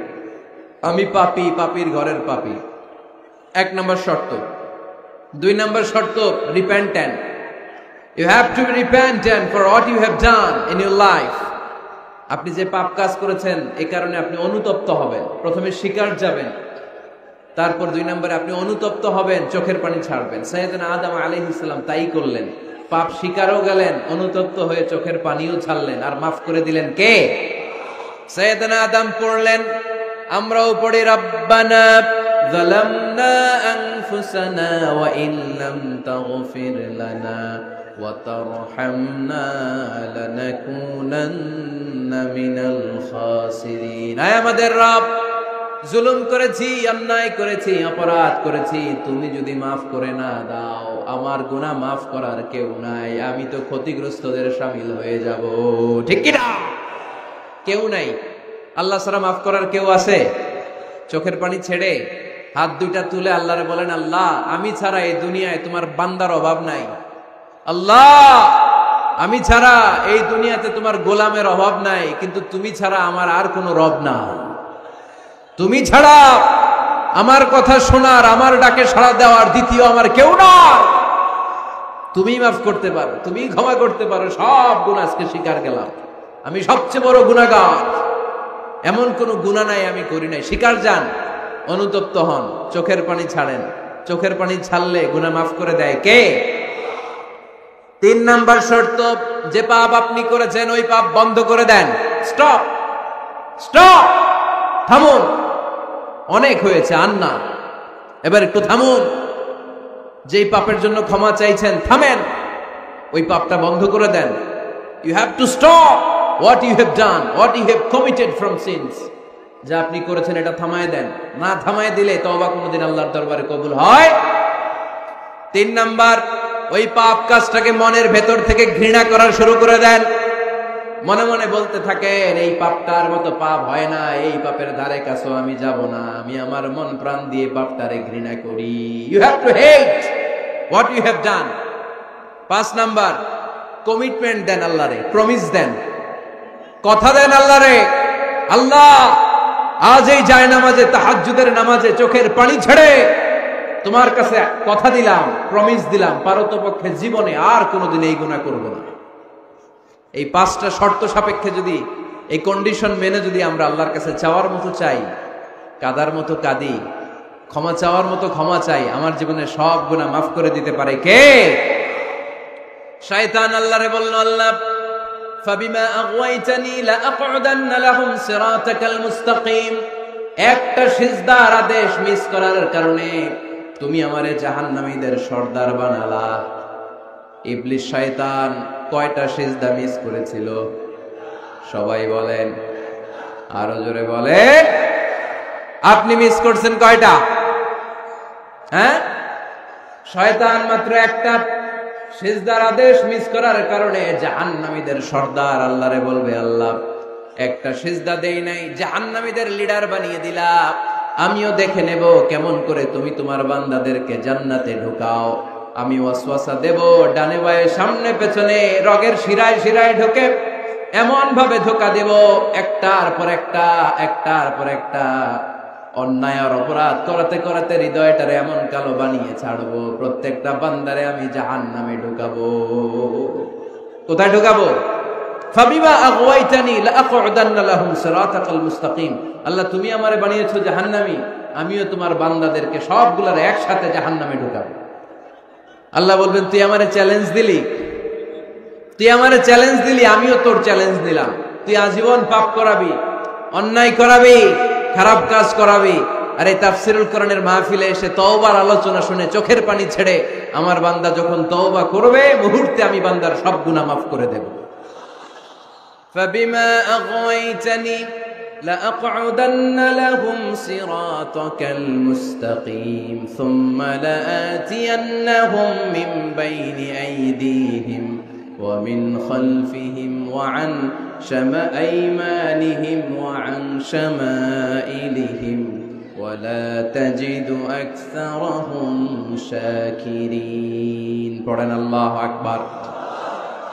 আমি পাপী, পাপীর ঘরের পাপী। 1 নম্বর শর্ত। 2 নম্বর শর্ত, repentant. You have to be repentant for what you have done in your life. আপনি যে পাপ কাজ করেছেন এই কারণে আপনি অনুতপ্ত হবেন। প্রথমে স্বীকার যাবেন, তারপর 2 নম্বরে আপনি অনুতপ্ত হবেন, চোখের পানি ছাড়বেন। সাইয়েদনা আদম আলাইহিস সালাম তাই করলেন। পাপ স্বীকারও গেলেন, অনুতপ্ত হয়ে চোখের পানিও ছাড়লেন, আর মাফ করে দিলেন কে? সাইয়েদনা আদম পড়লেন, আমরাও পড়ি রব্বানা যালামনা আনফুসানা ওয়া ইন লাম তাগফির লানা ওয়া তারহামনা লানাকুনান্না মিনাল খাসিরিন। আয় আমাদের রব, জুলুম করেছি, অন্যায় করেছি, অপরাধ করেছি, তুমি যদি মাফ করে না দাও আমার গুনাহ মাফ করার কেউ নাই, আমি তো ক্ষতিগ্রস্তদের শামিল হয়ে যাব। ঠিক কি না? কেউ নাই, আল্লাহ ছাড়া মাফ করার কেউ আছে? চোখের পানি ছেড়ে হাত দুইটা তুলে আল্লাহরে বলেন, আল্লাহ আমি ছাড়া এই দুনিয়ায় তোমার বান্দার অভাব নাই, আল্লাহ আমি ছাড়া এই দুনিয়াতে তোমার গোলামের অভাব নাই, কিন্তু তুমি ছাড়া আমার আর কোনো রব না, তুমি ছাড়া আমার কথা শোনার, আমার ডাকে সাড়া দেওয়ার দ্বিতীয় আমার কেউ না। তুমি মাফ করতে পারো, তুমি ক্ষমা করতে পারো, সব গুনাহ আজকে স্বীকার গেলাম, আমি সবচেয়ে বড় গুনাহগার, এমন কোনো গুনাহ নাই আমি করি নাই। স্বীকার যান, অনুতপ্ত হন, চোখের পানি ছাড়েন। চোখের পানি ছাড়লে গুনাহ মাফ করে দেয় কে? 3 নাম্বার শর্ত, যে পাপ আপনি করেছেন ওই পাপ বন্ধ করে দেন। স্টপ, স্টপ, থামুন, অনেক হয়েছে, আর না, এবার একটু থামুন। যেই পাপের জন্য ক্ষমা চাইছেন থামেন, ওই পাপটা বন্ধ করে দেন। You have to stop what you have done, what you have committed from sins. যা আপনি করেছেন এটা থামায় দেন, না থামায় দিলে তওবা কোনোদিন আল্লাহর দরবারে কবুল হয়। 3 নাম্বার, ওই পাপ কাজটাকে মনের ভেতর থেকে ঘৃণা করা শুরু করে দেন। মনে মনে বলতে থাকেন, এই পাপটার মতো পাপ হয় না, এই পাপের ধারে কাছেও আমি যাব না, আমি আমার মন প্রাণ দিয়ে পাপটারে ঘৃণা করি। You have to hate what you have done. 5 number, commitment দেন আল্লাহরে, প্রমিস দেন, কথা দেন আল্লাহরে, আল্লাহ আজ এই জায়নামাজে, তাহাজ্জুদের নামাজে চোখের পানি ছেড়ে তোমার কাছে কথা দিলাম, প্রমিস দিলাম, পারতপক্ষে জীবনে আর কোনোদিন এই গুনাহ করব না। এই 5টা শর্ত সাপেক্ষে যদি, এই কন্ডিশন মেনে যদি আমরা আল্লাহর কাছে চাওয়ার মতো চাই, কাদার মতো কাঁদি, ক্ষমা চাওয়ার মতো ক্ষমা চাই, আমার জীবনে সব গুনাহ মাফ করে দিতে পারে কে? শয়তান আল্লাহরে বলল, আল্লাহ ফাবিমা আগওয়াইতানি লাআকউদান্না লাহুম সিরাতাকাল মুস্তাকিম, একটা সিজদার আদেশ মিস করার কারণে তুমি আমারে জাহান্নামীদের সর্দার বানালা। ইবলিস শয়তান কয়টা সিজদা মিস করেছিল? সবাই বলেন, আরো জোরে বলেন। আপনি মিস করছেন কয়টা? হ্যাঁ, শয়তান মাত্র একটা সিজদার আদেশ মিস করার কারণে জাহান্নামীদের সর্দার আল্লাহরে বলবে, আল্লাহ একটা সিজদা দেই নাই, জাহান্নামীদের লিডার বানিয়ে দিলা, আমিও দেখে নেব কেমন করে তুমি তোমার বান্দাদেরকে জান্নাতে ঢুকাও। আমি ওয়াসওয়াসা দেব, ডানে বায়ে সামনে পেছনে রগের শিরায় শিরায় ঢোকে, এমন ভাবে ধোকা দেব, একটার পর একটা, একটার পর একটা অন্যায় আর অপরাধ করাতে করাতে হৃদয়টারে এমন কালো বানিয়ে ছাড়বো, প্রত্যেকটা বান্দারে আমি জাহান্নামে ঢুকাবো। কোথায় ঢুকাবো? ফাবিমা আগওয়াইতানি লাআকউদান্না লাহুম সিরাতাকাল মুস্তাকিম, আল্লাহ তুমি আমারে বানিয়েছো জাহান্নামী, আমিও তোমার বান্দাদেরকে সবগুলার একসাথে জাহান্নামে ঢুকাবো। আল্লাহ বলবেন, তুই আমারে চ্যালেঞ্জ দিলি, তুই আমারে চ্যালেঞ্জ দিলি, আমিও তোর চ্যালেঞ্জ দিলাম। তুই আজীবন পাপ করাবি, অন্যায় করাবি, খারাপ কাজ করাবি, আর এই তাফসিরুল কোরআনের মাহফিলে এসে তওবার আলোচনা শুনে চোখের পানি ছেড়ে আমার বান্দা যখন তওবা করবে, মুহূর্তে আমি বান্দার সব গুনাহ মাফ করে দেব। ফাবিমা আগওয়াইতানি লাআকউদান্না লাহুম সিরাতাকাল মুস্তাকিম সুম্মা লাআতিয়ান্নাহুম মিন বাইনি আইদিহিম ওয়া মিন খালফিহিম ওয়া আন শামাআইমানিহিম ওয়া আন শামাইলিহিম ওয়া লা তাজিদু আকসারাহুম শাকিরিন। পড়েন আল্লাহু আকবার।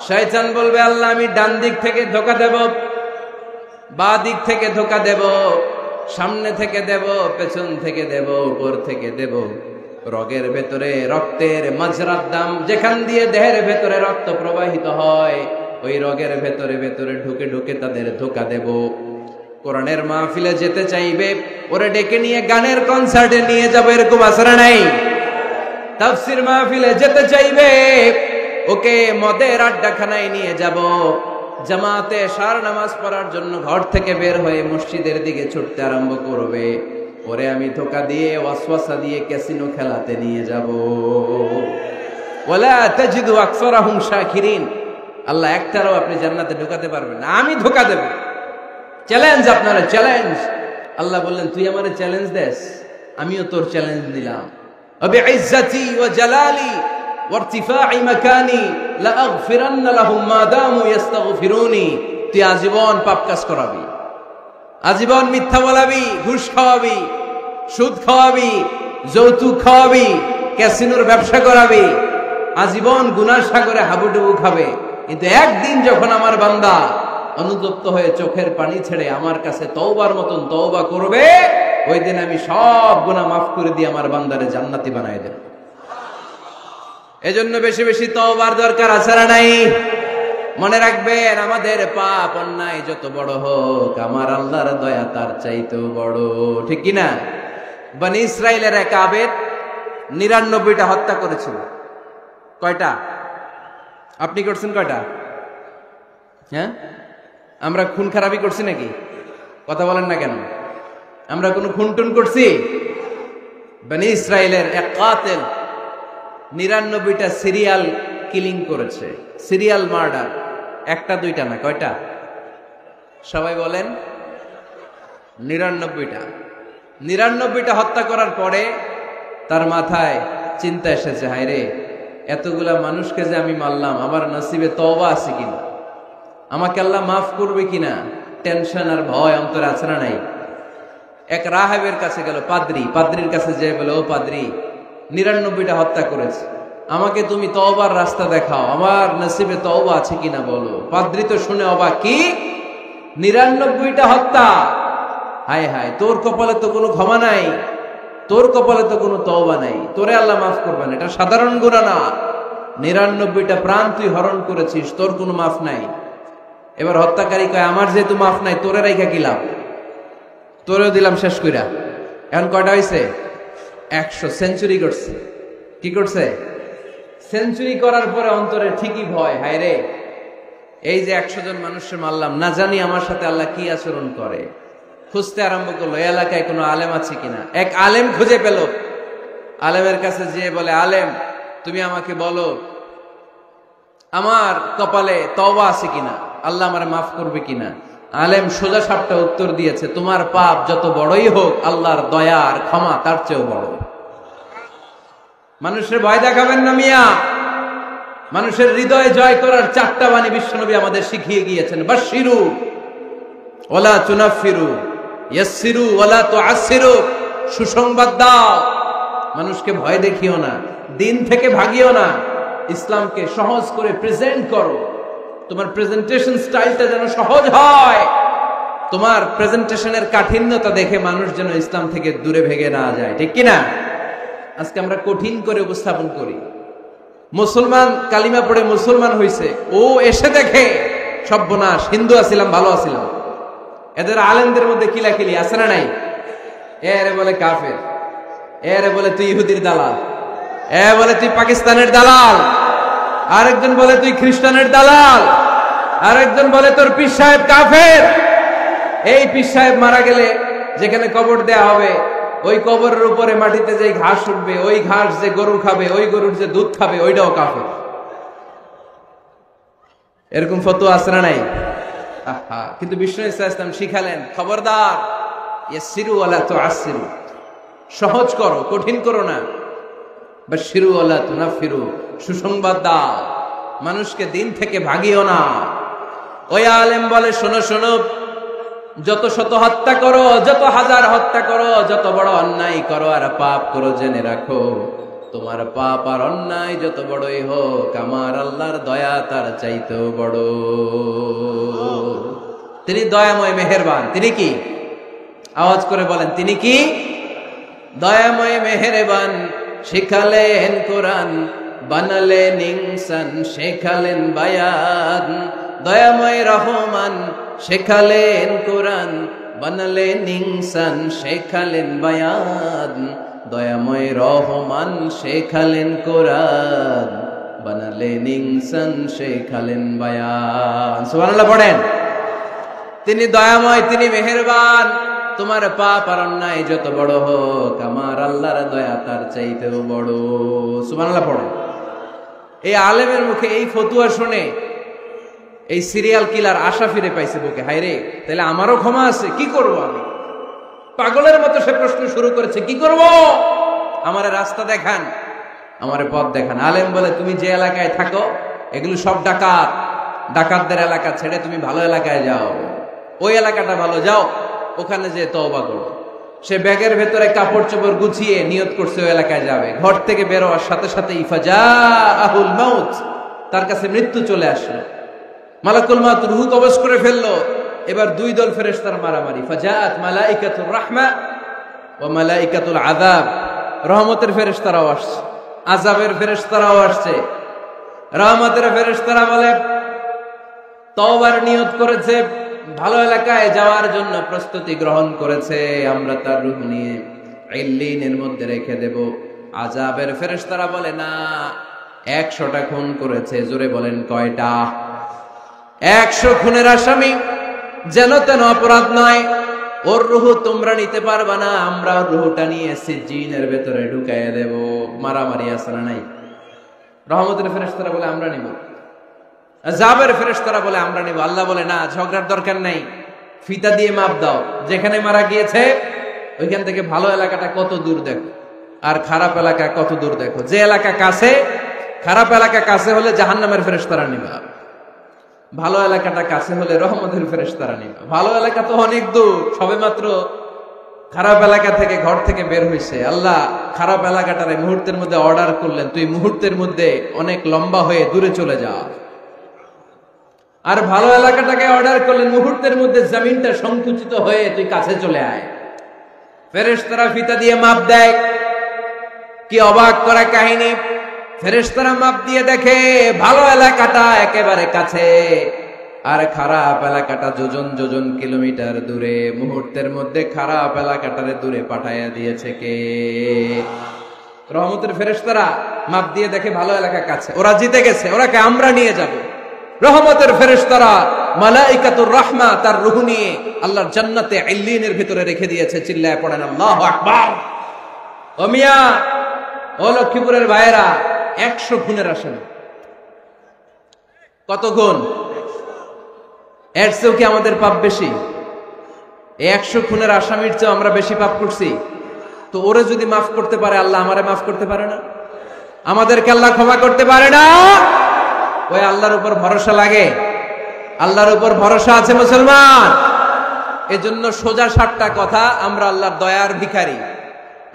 শয়তান বলবে, আল্লাহ আমি ডান দিক থেকে ধোঁকা দেব, বাঁ দিক থেকে ধোঁকা দেব, সামনে থেকে দেব, পেছন থেকে দেব, উপর থেকে দেব, রগের ভেতরে রক্তের মাজরার দাম, যেখান দিয়ে দেহের ভেতরে রক্ত প্রবাহিত হয়, ওই রগের ভেতরে ভেতরে ঢুকে ঢুকে তাদের ধোঁকা দেব। কোরআনের মাহফিলে যেতে চাইবে, ওরে ডেকে নিয়ে গানের কনসার্টে নিয়ে যাবো, এরকম আসরা নাই? তাফসীর মাহফিলে যেতে চাইবে, ওকে মদের আড্ডাখানায় নিয়ে যাব, জামাতে সার নামাজ পড়ার জন্য ঘর থেকে বের হয়ে মসজিদের দিকে ছুটতে আরম্ভ করবে, ওরে আমি ধোঁকা দিয়ে ওয়াসওয়াসা দিয়ে ক্যাসিনো খেলাতে নিয়ে যাব। ওয়ালা তাজিদু আকসারাহুম শাকিরিন, আল্লাহ একটারও আপনি জান্নাতে ঢোকাতে পারবেন না, আমি ধোঁকা দেব। চ্যালেঞ্জ, আপনারা চ্যালেঞ্জ। আল্লাহ বললেন, তুই আমারে চ্যালেঞ্জ দেস, আমিও তোর চ্যালেঞ্জ দিলাম। বিইজ্জাতি ওয়া জালালি ওয়ারতিফাই মাকানি লাআগফিরান্না লাহুম মা দামু ইস্তাগফিরুনি। তুই আজীবন পাপ কাজ করাবি, আজীবন মিথ্যা বলাবি, ঘুষ খাওয়াবি, সুদ খাওয়াবি, যৌতুক খাওয়াবি, ক্যাসিনোর ব্যবসা করাবি, আজীবন গুনার সাগরে হাবুডুবু খাবে। কিন্তু একদিন যখন আমার বান্দা অনুতপ্ত হয়ে চোখের পানি ছেড়ে আমার কাছে তওবার মতন তওবা করবে, ওই দিন আমি সব গুনাহ মাফ করে দিয়ে আমার বান্দারে জান্নাতি বানায় দেব। এজন্য বেশি বেশি তওবার দরকার আছে না নাই? মনে রাখবেন, আমাদের পাপ অন্যায় যত বড় হোক, আমার আল্লাহর দয়া তার চাইতেও বড়, ঠিক কি না? বনি ইসরাইলের এক আবেদ 99টা হত্যা করেছিল। কয়টা? আপনি করছেন কয়টা? হ্যাঁ, আমরা খুন খারাপি করছি নাকি? কথা বলেন না কেন? আমরা কোনো খুন টুন করছি? বনি ইসরাইলের এক কাতিল 99টা সিরিয়াল কিলিং করেছে, সিরিয়াল মার্ডার। একটা দুইটা না, কয়টা? সবাই বলেন। 99টা 99টা হত্যা করার পরে তার মাথায় চিন্তা এসেছে, হায় রে, এতগুলা মানুষকে যে আমি মারলাম, আমার নসিবে তওবা আছে কিনা, আমাকে আল্লাহ মাফ করবে কিনা, টেনশন আর ভয় অন্তরে আছে না নাই? এক রাহেবের কাছে গেল, পাদ্রির কাছে যে বলে, ও পাদ্রি, 99টা হত্যা করেছে, আমাকে তুমি তওবার রাস্তা দেখাও, আমার নসিবে তওবা আছে কিনা বলো। পাদ্রি তো শুনে অবাক, কি 99টা হত্যা? হায় হায়, তোর কপালে তো কোনো ক্ষমা নাই, তোর কপালে তো কোনো তওবা নাই, তোরে আল্লাহ মাফ করবেন, এটা সাধারণ গুনাহ না। 99টা প্রাণ তুই হরণ করেছিস, তোর কোনো মাফ নাই। এবার হত্যাকারী কয়, আমার যেহেতু মাফ নাই, তোরে রাইখা কি লাভ, তোরেও দিলাম শেষ কইরা। এখন কয়টা হয়েছে? 100 সেঞ্চুরি করছে। কি করছে? সেঞ্চুরি করার পরে অন্তরে ঠিকই ভয়, হায় রে, এই যে 100 জন মানুষের মারলাম, না জানি আমার সাথে আল্লাহ কি আচরণ করে। খুঁজতে আরম্ভ করলো, এই এলাকায় কোনো আলেম আছে কিনা। এক আলেম খুঁজে পেল, আলেমের কাছে যেয়ে বলে, আলেম তুমি আমাকে বলো আমার কপালে তওবা আছে কিনা, আল্লাহ আমারে মাফ করবে কিনা। আলেম সোজা সাপটা উত্তর দিয়েছে, তোমার পাপ যত বড়ই হোক, আল্লাহর দয়া আর ক্ষমা তার চেয়েও বড়। মানুষের ভয় দেখাবেন না মিয়া। মানুষের হৃদয় জয় করার 4টা বাণী বিশ্বনবী আমাদের শিখিয়ে গিয়েছেন। বাশশিরু ওয়ালা তুনাফিরু, ইয়াসসিরু ওয়ালা তুআসসিরু, সুসংবাদ দাও, মানুষকে ভয় দেখিও না, দিন থেকে ভাগিও না, ইসলামকে সহজ করে প্রেজেন্ট করো। তোমার প্রেজেন্টেশন স্টাইলটা যেন সহজ হয়, তোমার প্রেজেন্টেশনের কাঠিন্যতা দেখে মানুষ যেন ইসলাম থেকে দূরে ভেগে না যায়, ঠিক কিনা? আজকে আমরা কঠিন করে উপস্থাপন করি। মুসলমান কালিমা পড়ে মুসলমান হইছে, ও এসে দেখে সর্বনাশ, হিন্দু আছিলাম ভালো আছিলাম। এদের আলেমদের মধ্যে কিলাকিলি আছে না নাই? এরে বলে কাফের, এরে বলে তুই ইহুদির দালাল, এ বলে তুই পাকিস্তানের দালাল, আরেকজন বলে তুই খ্রিস্টানের দালাল, আরেকজন বলে তোর পীর সাহেব কাফের। এই পীর সাহেব মারা গেলে যেখানে কবর দেয়া হবে, ওই কবরের উপরে মাটিতে যে ঘাস উঠবে, ওই ঘাস যে গরু খাবে, ওই গরুর যে দুধ খাবে, ওইটাও কাফের। এরকম ফতোয়া আছে না নাই? কিন্তু বিষ্ণু ইসলাম শিখালেন, খবরদার, ইয়াসসিরু ওয়ালা তুআসসিরু, সহজ করো, কঠিন করো না। বাশশিরু ওয়ালা তুনাফিরু, সুসংবাদ দাও, মানুষকে দিন থেকে ভাগিও না। ওই আলেম বলে, শোনো শোনো, যত শত হত্যা করো, যত হাজার হত্যা করো, যত বড় অন্যায় করো আর পাপ করো, জেনে রাখো তোমার পাপ আর অন্যায় যত বড়ই হোক, আমার আল্লাহর দয়া তার চাইতেও বড়। তিনি দয়াময় মেহেরবান। তিনি কি? আওয়াজ করে বলেন, তিনি কি? দয়াময় মেহেরবান। শিখালেন কোরআন, বানালেন ইনসান, শেখালেন বায়ান। দয়াময় রহমান, শেখালেন কোরআন, বানালেন ইনসান, শেখালেন বায়ান। দয়াময় রহমান, শেখালেন কোরআন, বানালেন ইনসান, শেখালেন বায়ান। সুবহানাল্লাহ পড়েন। তিনি দয়াময়, তিনি মেহেরবান। তোমার পাপ আর অন্যায় যত বড় হোক, আমার আল্লাহর দয়া তার চাইতেও বড়। সুবহানাল্লাহ পড়েন। এই আলেমের মুখে এই ফতুয়া শুনে এই সিরিয়াল কিলার আশা ফিরে পাইছে বুকে। হায় রে, তাহলে আমারও ক্ষমা আছে, কি করব আমি? পাগলের মতো সে প্রশ্ন শুরু করেছে, কি করব? আমারে রাস্তা দেখান, আমারে পথ দেখান। আলেম বলে, তুমি যে এলাকায় থাকো এগুলো সব ডাকাত, ডাকাতদের এলাকা ছেড়ে তুমি ভালো এলাকায় যাও, ওই এলাকাটা ভালো, যাও ওখানে যে তওবা করো। সে ব্যাগের ভেতরে কাপড় চোপড় গুছিয়ে নিয়ত করছে ওই এলাকায় যাবে। ঘর থেকে বেরোয়ার সাথে সাথে ইফাজাআহুল মাউত, তার কাছে মৃত্যু চলে আসলো। মালাকুল মাউত রূহ কবজ করে ফেললো। এবার দুই দল ফেরেশতার মারামারি। ফাজাআত মালাইকাতুর রাহমা ওয়া মালাইকাতুল আযাব, রহমতের ফেরেশতারাও আসছে, আযাবের ফেরেশতারাও আসছে। রহমতের ফেরেশতারা বলে, তওবার নিয়ত করেছে, ভালো এলাকায় যাওয়ার জন্য প্রস্তুতি গ্রহণ করেছে, আমরা তার রূহ নিয়ে ইল্লিনের মধ্যে রেখে দেব। আযাবের ফেরেশতারা বলে, না, 100টা খুন করেছে। জোরে বলেন, কয়টা? 100 খুনের আসামি, যেন তেন অপরাধ নয়, ওর রূহ তোমরা নিতে পারবা না, আমরা ওর রূহটা নিয়ে সিজ্জিনের ভেতরে ঢুকাইয়ে দেব। মারামারি আছে না নাই? রহমতের ফেরেশতারা বলে, আমরা নিব। আযাবের ফেরেশতারা বলে, আমরা নিব। আল্লাহ বলে, না, ঝগড়ার দরকার নাই, ফিতা দিয়ে মাপ দাও, যেখানে মারা গিয়েছে ওইখান থেকে ভালো এলাকাটা কত দূর দেখো, আর খারাপ এলাকা কত দূর দেখো। যে এলাকা কাছে, খারাপ এলাকা কাছে হলে জাহান্নামের ফেরেশতারা নিবা, ভালো এলাকাটা কাছে হলে রহমতের ফেরেশতারা নিবা। ভালো এলাকা তো অনেক দূর, সবেমাত্র খারাপ এলাকা থেকে ঘর থেকে বের হয়েছে, আল্লাহ খারাপ এলাকাটারে মুহূর্তের মধ্যে অর্ডার করলেন, তুই মুহূর্তের মধ্যে অনেক লম্বা হয়ে দূরে চলে যা। আর ভালো এলাকাটাকে অর্ডার করলেন, মুহূর্তের মধ্যে জমিনটা সংকুচিত হয়ে তুই কাছে চলে আয়। ফেরেশতারা ফিতা দিয়ে মাপ দেয়। কি অবাক করা কাহিনী! ফেরেশতারা মাপ দিয়ে দেখে ভালো এলাকাটা একেবারে কাছে, আর খারাপ এলাকাটা যোজন যোজন কিলোমিটার দূরে। মুহূর্তের মধ্যে খারাপ এলাকাটারে দূরে পাঠাইয়া দিয়েছে কে? রহমতের ফেরেশতারা মাপ দিয়ে দেখে ভালো এলাকা কাছে, ওরা জিতে গেছে, ওরাকে আমরা নিয়ে যাব। রহমতের ফেরেশতারা মালাইকাতুর রাহমা তার রূহ নিয়ে আল্লাহর জান্নাতে ইল্লিনের ভিতরে রেখে দিয়েছে। চিল্লায় পড়েন আল্লাহু আকবার। ও মিয়া, ও লক্ষ্মীপুরের ভাইয়েরা, 100 খুনের আসামি। কত গুণ? এর চেয়েও কি আমাদের পাপ বেশি? 100 খুনের আসামির চেয়ে আমরা বেশি পাপ করছি। তো ওরে যদি মাফ করতে পারে আল্লাহ, আমারে মাফ করতে পারে না? আমাদেরকে আল্লাহ ক্ষমা করতে পারে না? ওই আল্লাহর উপর ভরসা লাগে? আল্লাহর উপর ভরসা আছে মুসলমান? এজন্য সোজা সাতটা কথা, আমরা আল্লাহর দয়ার ভিখারি,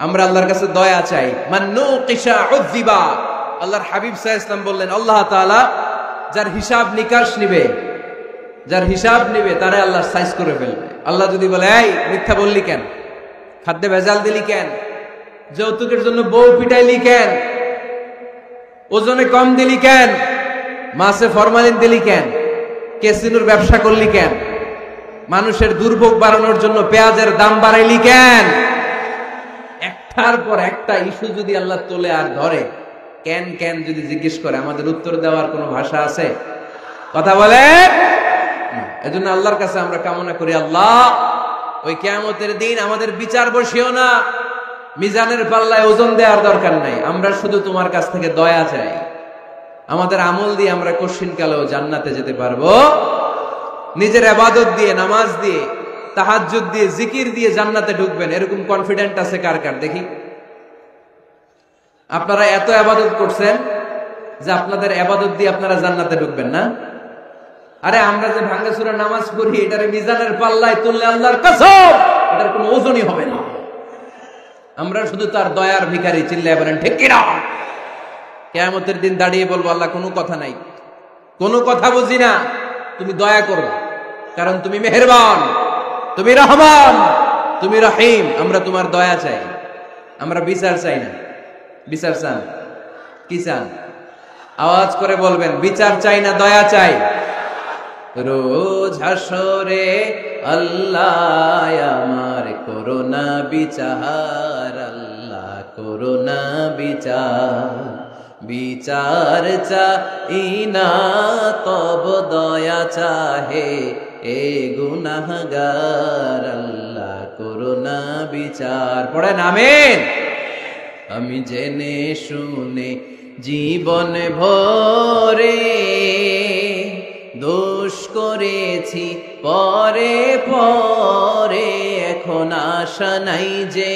আমরা আল্লাহর কাছে দয়া চাই। মান্নু কিসা উযিবা। আল্লাহর হাবিব সাল্লাল্লাহু আলাইহি ওয়াসাল্লাম বললেন, আল্লাহ তাআলা যার হিসাব নিকাশ নিবে, যার হিসাব নিবে তারে আল্লাহ সাইজ করে ফেলবে। আল্লাহ যদি বলে, এই মিথ্যা বললি কেন, খাদ্যে ভেজাল দিলি কেন, যৌতুকের জন্য বউ পিটাইলি কেন, ওজনে কম দিলি কেন, মাছে ফরমালিন দিলি কেন, ক্যাসিনোর ব্যবসা করলি কেন, মানুষের দুর্ভোগ বাড়ানোর জন্য পেঁয়াজের দাম বাড়াইলি কেন, একটার পর একটা ইস্যু যদি আল্লাহ তোলে আর ধরে, কেন কেন যদি জিজ্ঞেস করে, আমাদের উত্তর দেওয়ার কোনো ভাষা আছে? কথা বলে। এজন্য আল্লাহর কাছে আমরা কামনা করি, আল্লাহ ওই কিয়ামতের দিন আমাদের বিচার বসিও না, মিজানের পাল্লায় ওজন দেওয়ার দরকার নাই, আমরা শুধু তোমার কাছ থেকে দয়া চাই। আমাদের আমল দিয়ে আমরা কশিনকালেও জান্নাতে যেতে পারবো। নিজের ইবাদত দিয়ে, নামাজ দিয়ে, তাহাজ্জুদ দিয়ে, জিকির দিয়ে জান্নাতে ঢুকবেন, এরকম কনফিডেন্ট আছে কার কার? দেখি। আপনারা এত ইবাদত করছেন যে আপনাদের ইবাদত দিয়ে আপনারা জান্নাতে ঢুকবেন না? আরে আমরা যে ভাঙ্গাচুরা নামাজ পড়ি, এটারে মিজানের পাল্লায় তুললে আল্লাহর কসম এটার কোনো ওজনই হবে না। আমরা শুধু তার দয়ার ভিখারি। চিল্লায় বলেন ঠিক কি না? কিয়ামতের দিন দাঁড়িয়ে বলবো, আল্লাহ কোনো কথা নাই, কোনো কথা বুঝি না, তুমি দয়া করো, কারণ তুমি মেহেরবান, তুমি রহমান, তুমি রহিম। আমরা তোমার দয়া চাই, আমরা বিচার চাই না। বিচার চান? কি চান? আওয়াজ করে বলবেন, বিচার চাই না দয়া চাই? রোজ হাসরে আল্লাহ আমার করোনা বিচার, আল্লাহ করোনা বিচার, বিচার চাই না তব দয়া চাহে এ গুনাহগার, আল্লাহ করোনা বিচার। পড়েন আমিন। আমি জেনে শুনে জীবন ভরে দোষ করেছি পরে পরে, এখন আশা নাই যে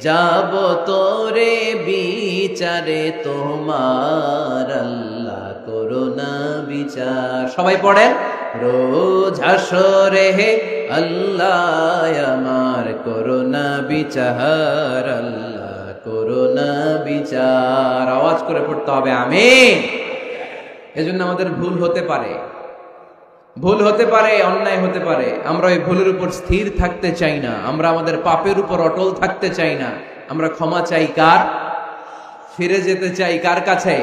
যাব তোরে বিচারে তোমার, আল্লাহ করোনা বিচার। সবাই পড়েন, রোজ হাসরে হে আল্লাহ আমার করোনা বিচার, আল্লাহ করোনা বিচার। আওয়াজ করে পড়তে হবে আমিন। এজন্য আমাদের ভুল হতে পারে, ভুল হতে পারে, অন্যায় হতে পারে, আমরা ওই ভুলের উপর স্থির থাকতে চাই না, আমরা আমাদের পাপের উপর অটল থাকতে চাই না। আমরা ক্ষমা চাই কার? ফিরে যেতে চাই কার কাছে?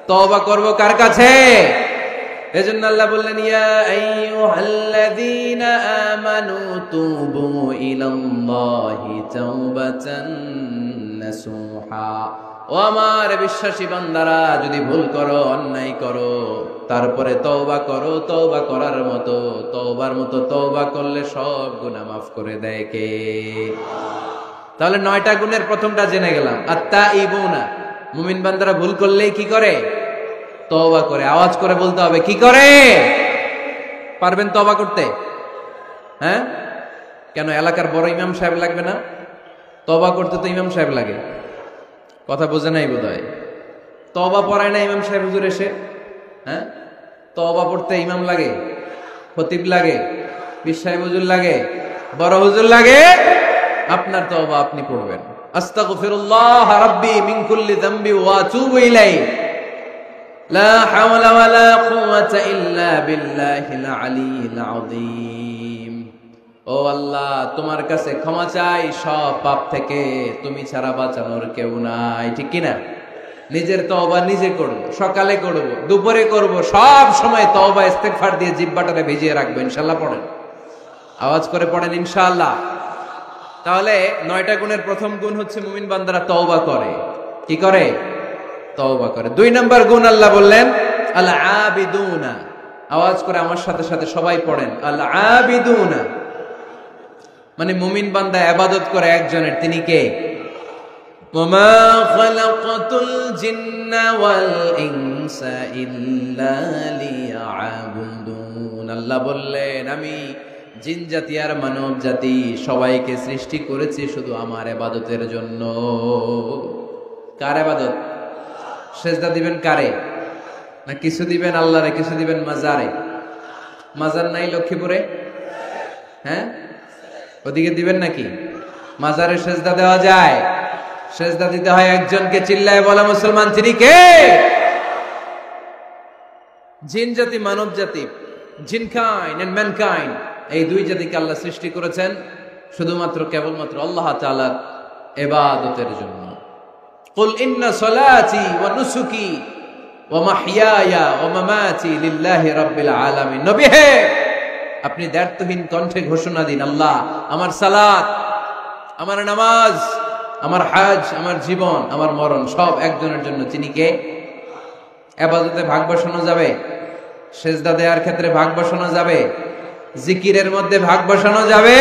তওবা করব কার কাছে? এজন্য আল্লাহ বললেন, ইয়া আইয়ুহাল্লাযীনা আমানু তুবু ইলাল্লাহি তাওবাতান নাসুহা। ও আমার বিশ্বাসী বান্দারা, যদি ভুল করো, অন্যায় করো, তারপরে তওবা করো, তওবা করার মতো, তওবার মতো তওবা করলে সব গুনাহ মাফ করে দেয় কে? তাহলে 9টা গুণের প্রথমটা জেনে গেলাম, আত-তাইবুনা। মুমিন বান্দারা ভুল করলেই কি করে? তওবা করে। আওয়াজ করে বলতে হবে, কি করে? পারবেন তওবা করতে? হ্যাঁ, কেন এলাকার বড় ইমাম সাহেব লাগবে না? তওবা করতে তো ইমাম সাহেব লাগে। কথা বোঝে নাই বোধহয়। তওবা পড়ায় না ইমাম সাহেব হুজুর এসে? হ্যাঁ, তওবা পড়তে ইমাম লাগে, খতিব লাগে, পীর সাহেব হুজুর লাগে, বড় হুজুর লাগে। আপনার তওবা আপনি পড়বেন, আস্তাগফিরুল্লাহ রাব্বি মিন কুল্লি যামবি ওয়া আতুবু ইলাইহি, লা হাওলা ওয়ালা কুওয়াতা ইল্লা বিল্লাহিল আলিয়্যিল আযীম। ও আল্লাহ, তোমার কাছে ক্ষমা চাই সব পাপ থেকে, তুমি ছাড়া বাঁচানোর কেউ নাই। ঠিক কিনা? নিজের তওবা নিজে করব, সকালে করব, দুপুরে করব, সব সময় তওবা ইস্তেগফার দিয়ে জিহ্বাটারে ভিজিয়ে রাখবো। ইনশাআল্লাহ পড়েন, আওয়াজ করে পড়েন ইনশাআল্লাহ। তাহলে 9টা গুণের প্রথম গুণ হচ্ছে মুমিন বান্দারা তওবা করে। কি করে? তওবা করে। 2 নম্বর গুণ আল্লাহ বললেন আল আবিদুনা। আওয়াজ করে আমার সাথে সাথে সবাই পড়েন আল আবিদুনা। মানে মুমিন বান্দা ইবাদত করে একজনের, তিনি কে? ওমা খালাকাতুল জিন্না ওয়াল ইনসা ইল্লা লিয়াবুদুন। আল্লাহ বললেন, আমি জিন জাতি আর মানব জাতি সবাইকে সৃষ্টি করেছি শুধু আমার ইবাদতের জন্য। কার ইবাদত? সেজদা দিবেন কারে? না কিছু দিবেন আল্লাহরে, কিছু দিবেন মাজারে? মাজার নাই লক্ষ্মীপুরে? হ্যাঁ, ওদিকে দিবেন নাকি? মাজারে সেজদা দেওয়া যায়? সেজদা দিতে হয় একজনকে। চিল্লায় বলা মুসলমান, তিনি কে? জিন জাতি মানব জাতি, জিনকাইন্ড এন্ড ম্যানকাইন্ড, এই 2 জাতিকে আল্লাহ সৃষ্টি করেছেন শুধুমাত্র কেবলমাত্র আল্লাহ তাআলার ইবাদতের জন্য। কুল ইন্না সলাতি ওয়া নুসুকি ওয়া মাহইয়ায়া ওয়া মামাতি লিল্লাহি রাব্বিল আলামিন। নবী হে, আপনি দ্ব্যর্থহীন কণ্ঠে ঘোষণা দিন, আল্লাহ, আমার সালাত, আমার নামাজ, আমার হজ, আমার জীবন, আমার মরণ সব একজনের জন্য। তিনি কে? ইবাদতে ভাগ বসানো যাবে? সেজদা দেওয়ার ক্ষেত্রে ভাগ বসানো যাবে? জিকিরের মধ্যে ভাগ বসানো যাবে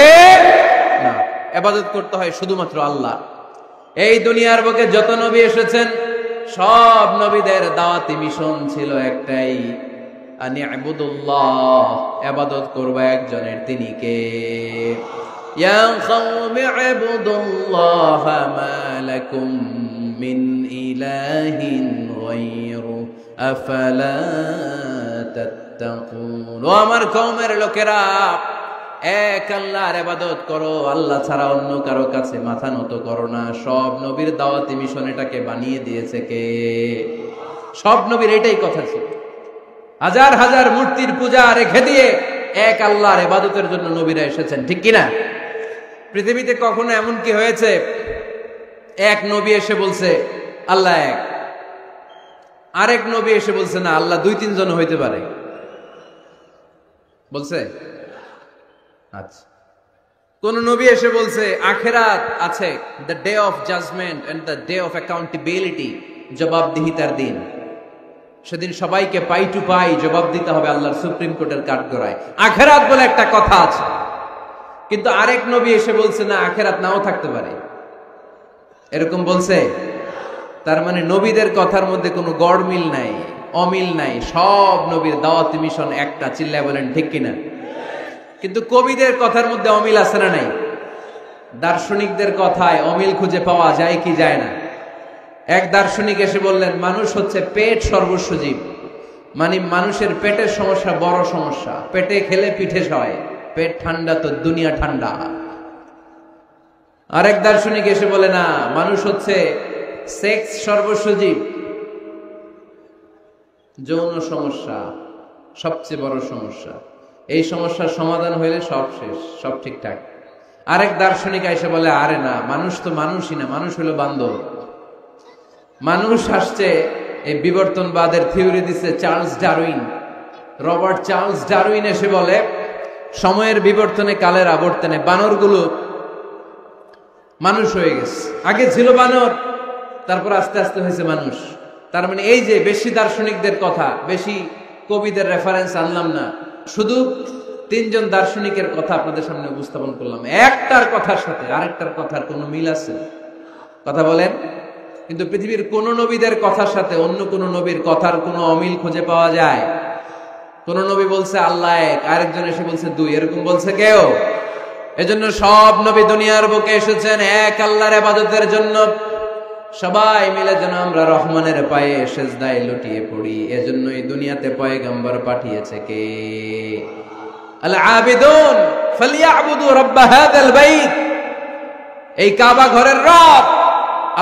না। ইবাদত করতে হয় শুধুমাত্র আল্লাহ। এই দুনিয়ার বুকে যত নবী এসেছেন সব নবীদের দাওয়াতি মিশন ছিল একটাই, আনি ইবুদুল্লাহ, ইবাদত করবে একজনের, তিনি কে? ইয়া কওমি ইবুদুল্লাহ মা লাকুম মিন ইলাহিন গায়রু আফালা তাত্তাকুন। ও আমার কওমের লোকেরা, এক আল্লাহর ইবাদত করো, আল্লাহ ছাড়া অন্য কারো কাছে মাথা নত করো না। সব নবীর দাওয়াতি মিশন এটাকে বানিয়ে দিয়েছে কে? সব নবীর এটাই কথা ছিল। হাজার হাজার মূর্তির পূজা রেখে দিয়ে এক আল্লাহর ইবাদতের জন্য নবীরা এসেছেন। ঠিক কিনা? পৃথিবীতে কখনো এমন কি হয়েছে এক নবী এসে বলছে আল্লাহ এক, আরেক নবী এসে বলছে না আল্লাহ 2-3 জন হইতে পারে? বলছে? আচ্ছা, কোন নবী এসে বলছে আখিরাত আছে, the day of judgement and the day of accountability, জবাবদিহিতার দিন, সেদিন সবাইকে পাই টু পাই জবাব দিতে হবে আল্লাহর সুপ্রিম কোর্টের কাঠগড়ায়। আখিরাত বলে একটা কথা আছে, কিন্তু আরেক নবী এসে বলছে না আখিরাত নাও থাকতে পারে। এরকম বলছে? তার মানে নবীদের কথার মধ্যে কোনো গড়মিল নাই, অমিল নাই। সব নবীর দাওয়াতি মিশন একটা। চিল্লায় বলেন ঠিক কিনা? কিন্তু কবিদের কথার মধ্যে অমিল আছে না নাই? দার্শনিকদের কথায় অমিল খুঁজে পাওয়া যায় কি যায় না? এক দার্শনিক এসে বললেন মানুষ হচ্ছে পেট সর্বস্ব জীব, মানে মানুষের পেটের সমস্যা বড় সমস্যা, পেটে খেলে পিঠে সয়, পেট ঠান্ডা তো দুনিয়া ঠান্ডা। আরেক দার্শনিক এসে বলে না, মানুষ হচ্ছে সেক্স সর্বস্ব জীব, যৌন সমস্যা সবচেয়ে বড় সমস্যা, এই সমস্যার সমাধান হইলে সব শেষ, সব ঠিকঠাক। আরেক দার্শনিক এসে বলে আরে না, মানুষ তো মানুষই না, মানুষ হলো বান্দর। মানুষ আসছে, এই বিবর্তনবাদের থিওরি দিচ্ছে Charles Darwin, Robert Charles Darwin এসে বলে সময়ের বিবর্তনে কালের আবর্তনে বানরগুলো মানুষ হয়ে গেছে। আগে ছিল বানর, তারপর আস্তে আস্তে হয়েছে মানুষ। তার মানে এই যে বেশি দার্শনিকদের কথা, বেশি কবিদের রেফারেন্স আনলাম না, শুধু 3 জন দার্শনিকের কথা আপনাদের সামনে উপস্থাপন করলাম। একটার কথার সাথে আরেকটার কথার কোনো মিল আছে? কথা বলেন। কিন্তু পৃথিবীর কোন নবীদের কথার সাথে অন্য কোন নবীর কথার কোনো অমিল খুঁজে পাওয়া যায়? কোন নবী বলছে আল্লাহ এক, আরেকজন এসে বলছে দুই, এরকম বলছে কেউ? এজন্য সব নবী দুনিয়ার বুকে এসেছেন এক আল্লাহর ইবাদতের জন্য। সবাই মিলে যেন আমরা রহমানের পায়ে সেজদায় লুটিয়ে পড়ি। এজন্যই দুনিয়াতে পয়গম্বর পাঠিয়েছে কে? আল আবিদুন ফালিয়াবুদু রাব্ব হাযাল বাইত। এই কাবা ঘরের রব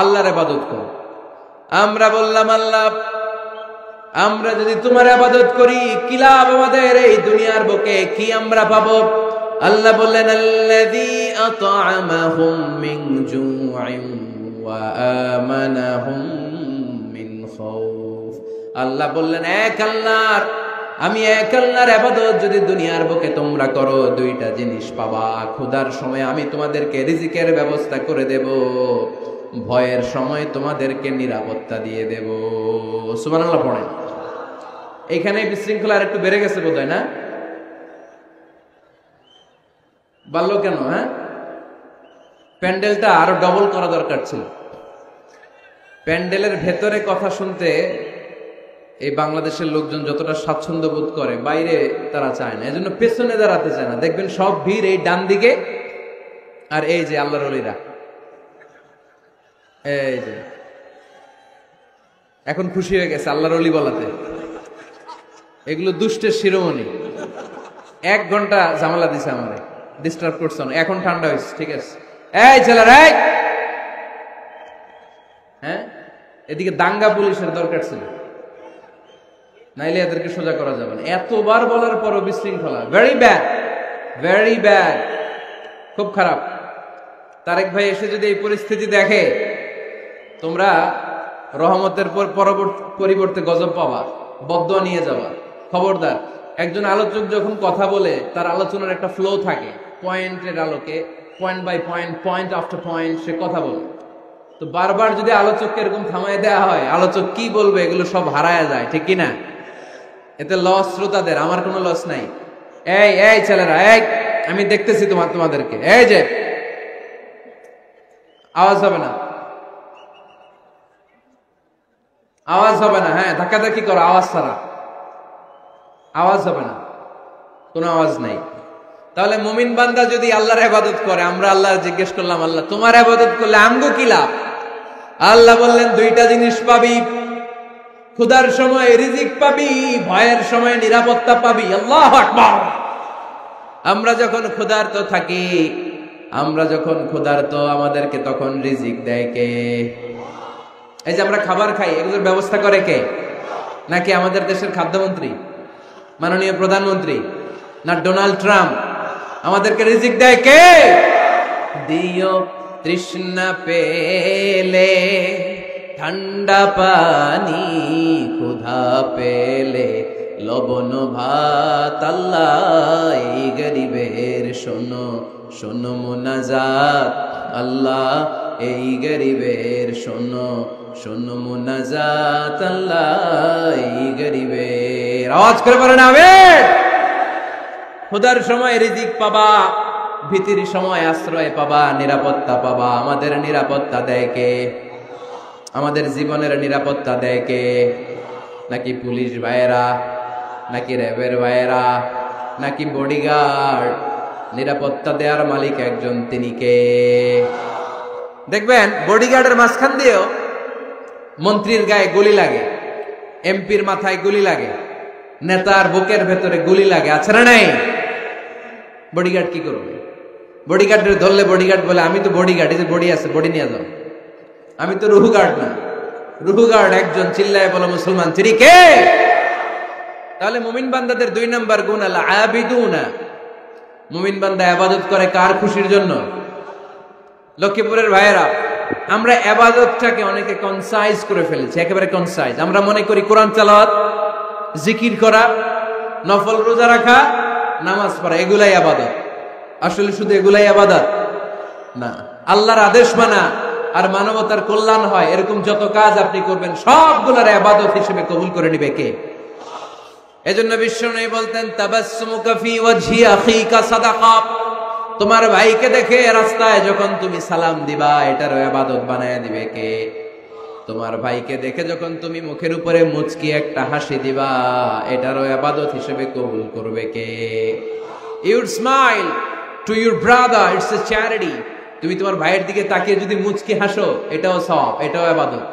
আল্লাহর ইবাদত করো। আমরা বললাম আল্লাহ, আমরা যদি তোমার ইবাদত করি কি লাভ আমাদের এই দুনিয়ার বুকে, কি আমরা পাবো? আল্লাহ বললেন আল্লাযী আত'আমাহুম মিন জু'ইন ওয়া আমানাহুম মিন খাউফ। আল্লাহ বললেন এক আল্লাহর, আমি এক আল্লাহর ইবাদত যদি দুনিয়ার বুকে তোমরা করো, দুইটা জিনিস পাবা। ক্ষুধার সময় আমি তোমাদেরকে রিজিকের ব্যবস্থা করে দেব, ভয়ের সময় তোমাদেরকে নিরাপত্তা দিয়ে দেব। সুবহানাল্লাহ পড়েন। এইখানে বিশৃঙ্খলা আর একটু বেড়ে গেছে বোধহয়, না? বাড়লো কেন? হ্যাঁ, প্যান্ডেলটা আরো ডবল করা দরকার ছিল। প্যান্ডেলের ভেতরে কথা শুনতে এই বাংলাদেশের লোকজন যতটা স্বাচ্ছন্দ্য বোধ করে, বাইরে তারা চায় না। এজন্য পেছনে দাঁড়াতে চায় না। দেখবেন সব ভিড় এই ডান দিকে, আর এই যে আল্লাহর ওলিরা, এই যে এখন খুশি হয়ে গেছে আল্লাহর ওলি বলাতে। এগুলো দুষ্টের শিরোমণি। 1 ঘন্টা ঝামেলা দিছে আমারে, ডিস্টার্ব করছে না। এখন ঠান্ডা হয়েছে, ঠিক আছে? এই ছেলেরা, এই হ্যাঁ, এদিকে দাঙ্গা পুলিশের দরকার ছিল, নাইলে এদেরকে সোজা করা যাবে না। এতবার বলার পরও বিশৃঙ্খলা, ভেরি ব্যাড, ভেরি ব্যাড, খুব খারাপ। তারেক ভাই এসে যদি এই পরিস্থিতি দেখে, তোমরা রহমতের পরিবর্তে গজব পাবা, বদদোয়া নিয়ে যাবা। খবরদার। একজন আলোচক যখন কথা বলে, তার আলোচনার একটা ফ্লো থাকে, পয়েন্টের আলোকে, point by point, point after point সে কথা বলে। তো বারবার যদি আলোচককে এরকম থামায় দেওয়া হয়, আলোচক কি বলবে এগুলো সব হারায় যায়, ঠিক কিনা? এতে লস শ্রোতাদের, আমার কোনো লস নাই। এই এই ছেলেরা, এই আমি দেখতেছি তোমাদেরকে, এই যে আওয়াজ হবে না, আওয়াজ হবে না। হ্যাঁ, ধাক্কাধাক্কি করো, আওয়াজ ছাড়া, আওয়াজ হবে না, কোনো আওয়াজ নাই। তাহলে মুমিন বান্দা যদি আল্লাহর ইবাদত করে, আমরা আল্লাহ জিজ্ঞেস করলাম, আল্লাহ তোমার ইবাদত করলে আমগো কি লাভ? আল্লাহ বললেন দুইটা জিনিস পাবি, ক্ষুধার সময় রিজিক পাবি, ভয়ের সময় নিরাপত্তা পাবি। আল্লাহু আকবার। আমরা যখন ক্ষুধার্ত থাকি, আমরা যখন ক্ষুধার্ত, আমাদেরকে তখন রিজিক দেয় কে? এই যে আমরা খাবার খাই, এগুলোর ব্যবস্থা করে কে? নাকি আমাদের দেশের খাদ্যমন্ত্রী, মাননীয় প্রধানমন্ত্রী, না ডোনাল্ড ট্রাম্প? আমাদেরকে রিজিক দেয় কে? দিও তৃষ্ণা পেলে ঠান্ডা পানি, ক্ষুধা পেলে লবণ ভাত। আল্লাহ এই গরিবের শোনো শোনো মুনাজাত, আল্লাহ এই গরিবের শোনো শোনো মুনাজাত, আল্লাহ এই গরিবের। আওয়াজ করে বলেন আমিন। ক্ষুধার সময় রিজিক পাবা, ভীতির সময় আশ্রয় পাবা, নিরাপত্তা পাবা। আমাদের নিরাপত্তা দেয় কে? আমাদের জীবনের নিরাপত্তা দেয় কে? নাকি পুলিশ ভাইয়েরা, নাকি র্যাবের ভাইয়েরা, নাকি বডিগার্ড? নিরাপত্তা দেওয়ার মালিক একজন, তিনি কে? দেখবেন বডিগার্ডের মাঝখান দিয়েও মন্ত্রীর গায়ে গুলি লাগে, এমপির মাথায় গুলি লাগে, নেতার বুকের ভেতরে গুলি লাগে, আছে না নাই? বডিগার্ড কি করবে? বডিগার্ডের ধরলে বডিগার্ড বলে, আমি তো বডিগার্ড, এই যে বডি আছে, বডি নিয়ে যাও। আমি তো রুহু গার্ড না। রুহু গার্ড একজন, চিল্লায় বলো মুসলমান, তিনি কে? তাহলে মুমিন বান্দাদের 2 নাম্বার গুণ আল আবিদুনা। মুমিন বান্দা ইবাদত করে কার খুশির জন্য? লক্ষ্মীপুরের ভাইয়েরা, আমরা ইবাদতটাকে অনেকে কনসাইজ করে ফেলেছি, একেবারে কনসাইজ। আমরা মনে করি কোরআন তেলাওয়াত, জিকির করা, নফল রোজা রাখা, নামাজ পড়া এগুলাই ইবাদত। আসলে শুধু এগুলাই ইবাদত না। আল্লাহর আদেশ মানা আর মানবতার কল্যাণ হয়, এরকম যত কাজ আপনি করবেন সবগুলোর ইবাদত হিসেবে কবুল করে নিবে কে? এজন্য বিশ্বনবী বলতেন, তাবাসসুমুকা ফি ওয়াজহি আখিকা সাদাকা। তোমার ভাইকে দেখে রাস্তায় যখন তুমি সালাম দিবা, এটারও ইবাদত বানায় দিবে কে? তোমার ভাইকে দেখে যখন তুমি মুখের উপরে মুচকি একটা হাসি দিবা, এটারও ইবাদত হিসেবে কবুল করবে কে? You'd smile to your brother, it's a charity. তুমি তোমার ভাইয়ের দিকে তাকিয়ে যদি মুচকি হাসো, এটাও সওয়াব, এটাও ইবাদত।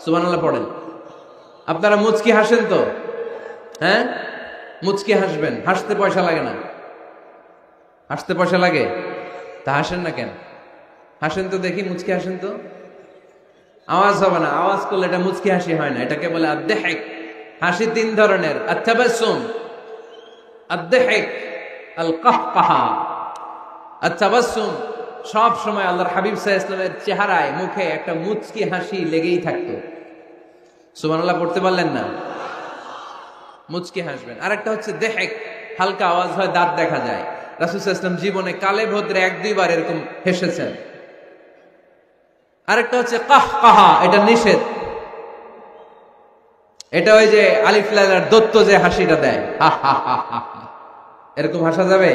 সুবহানাল্লাহ পড়েন। আপনারা মুচকি হাসেন তো? হ্যাঁ, মুচকি হাসবেন। হাসতে পয়সা লাগে না? হাসতে পয়সা লাগে? তা হাসেন না কেন? হাসেন তো দেখি, মুচকি হাসেন তো। আওয়াজ হবে না, আওয়াজ করলে এটা মুচকি হাসি হয় না, এটাকে বলে আদ-দাহিক। হাসি তিন ধরনের, আত-তাবাসসুম, আদ-দাহিক, আল-কাহকাহা। আত-তাবাসসুম সব সময় আল্লাহর হাবিব সাল্লাল্লাহু আলাইহি ওয়াসাল্লামের চেহারায়, মুখে একটা মুচকি হাসি লেগেই থাকতো। সুবহানাল্লাহ পড়তে পারলেন না? মুচকি হাসবেন। আরেকটা হচ্ছে দাহিক, হালকা আওয়াজ হয়, দাঁত দেখা যায়। রাসূল সাল্লাল্লাহু আলাইহি ওয়াসাল্লাম জীবনে কালে ভদ্রে এক দুইবার এরকম হেসেছেন। আরেকটা হচ্ছে কাহকাহা, এটা নিষেধ। এটা ওই যে আলিফ লাইলার দত্ত যে হাসিটা দেয়, হা হা হা হা, এরকম হাসা যাবে?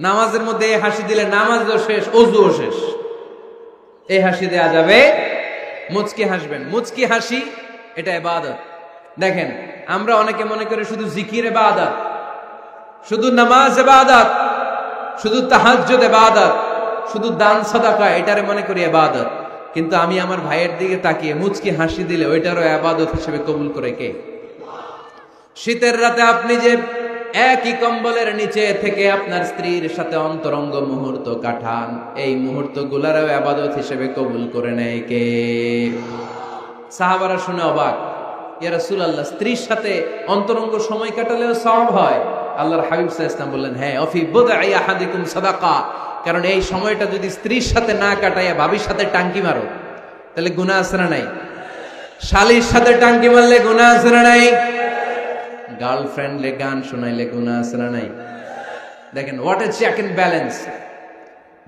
নামাজের মধ্যে এই হাসি দিলে নামাজও শেষ, ওযুও শেষ। এই হাসি দেয়া যাবে? মুচকি হাসবেন। মুচকি হাসি এটা ইবাদত। দেখেন, আমরা অনেকে মনে করি শুধু জিকির ইবাদত, শুধু নামাজ ইবাদত, শুধু তাহাজ্জুদ ইবাদত, শুধু দান সাদাকা এটারে মনে করি ইবাদত। কিন্তু আমি আমার ভাইয়ের দিকে তাকিয়ে মুচকি হাসি দিলে ওইটারও ইবাদত হিসেবে কবুল করে কে? শীতের রাতে আপনি যে একই কম্বলের নিচে থেকে আপনার স্ত্রীর সাথে অন্তরঙ্গ মুহূর্ত কাটান, এই মুহূর্তগুলোরও ইবাদত হিসেবে কবুল করে নেয় কে? সাহাবারা শুনে অবাক, ইয়া রাসূলুল্লাহ, স্ত্রীর সাথে অন্তরঙ্গ সময় কাটালেও সওয়াব হয়? আল্লাহর হাবিব সাল্লাল্লাহু আলাইহি ওয়াসাল্লাম বললেন, হ্যাঁ, অফি বুদআই আহাদিকুম সাদাকা। কারণ এই সময়টা যদি স্ত্রীর সাথে না কাটাইয়া ভাবির সাথে টাঙ্কি মারো, তাহলে গুনাহ আছে না নাই? শালীর সাথে টাঙ্কি মারলে গুনাহ আছে না নাই? গার্লফ্রেন্ডলে গান শোনাইলে গুনাহ আছে না নাই? দেখেন, what a check and balance.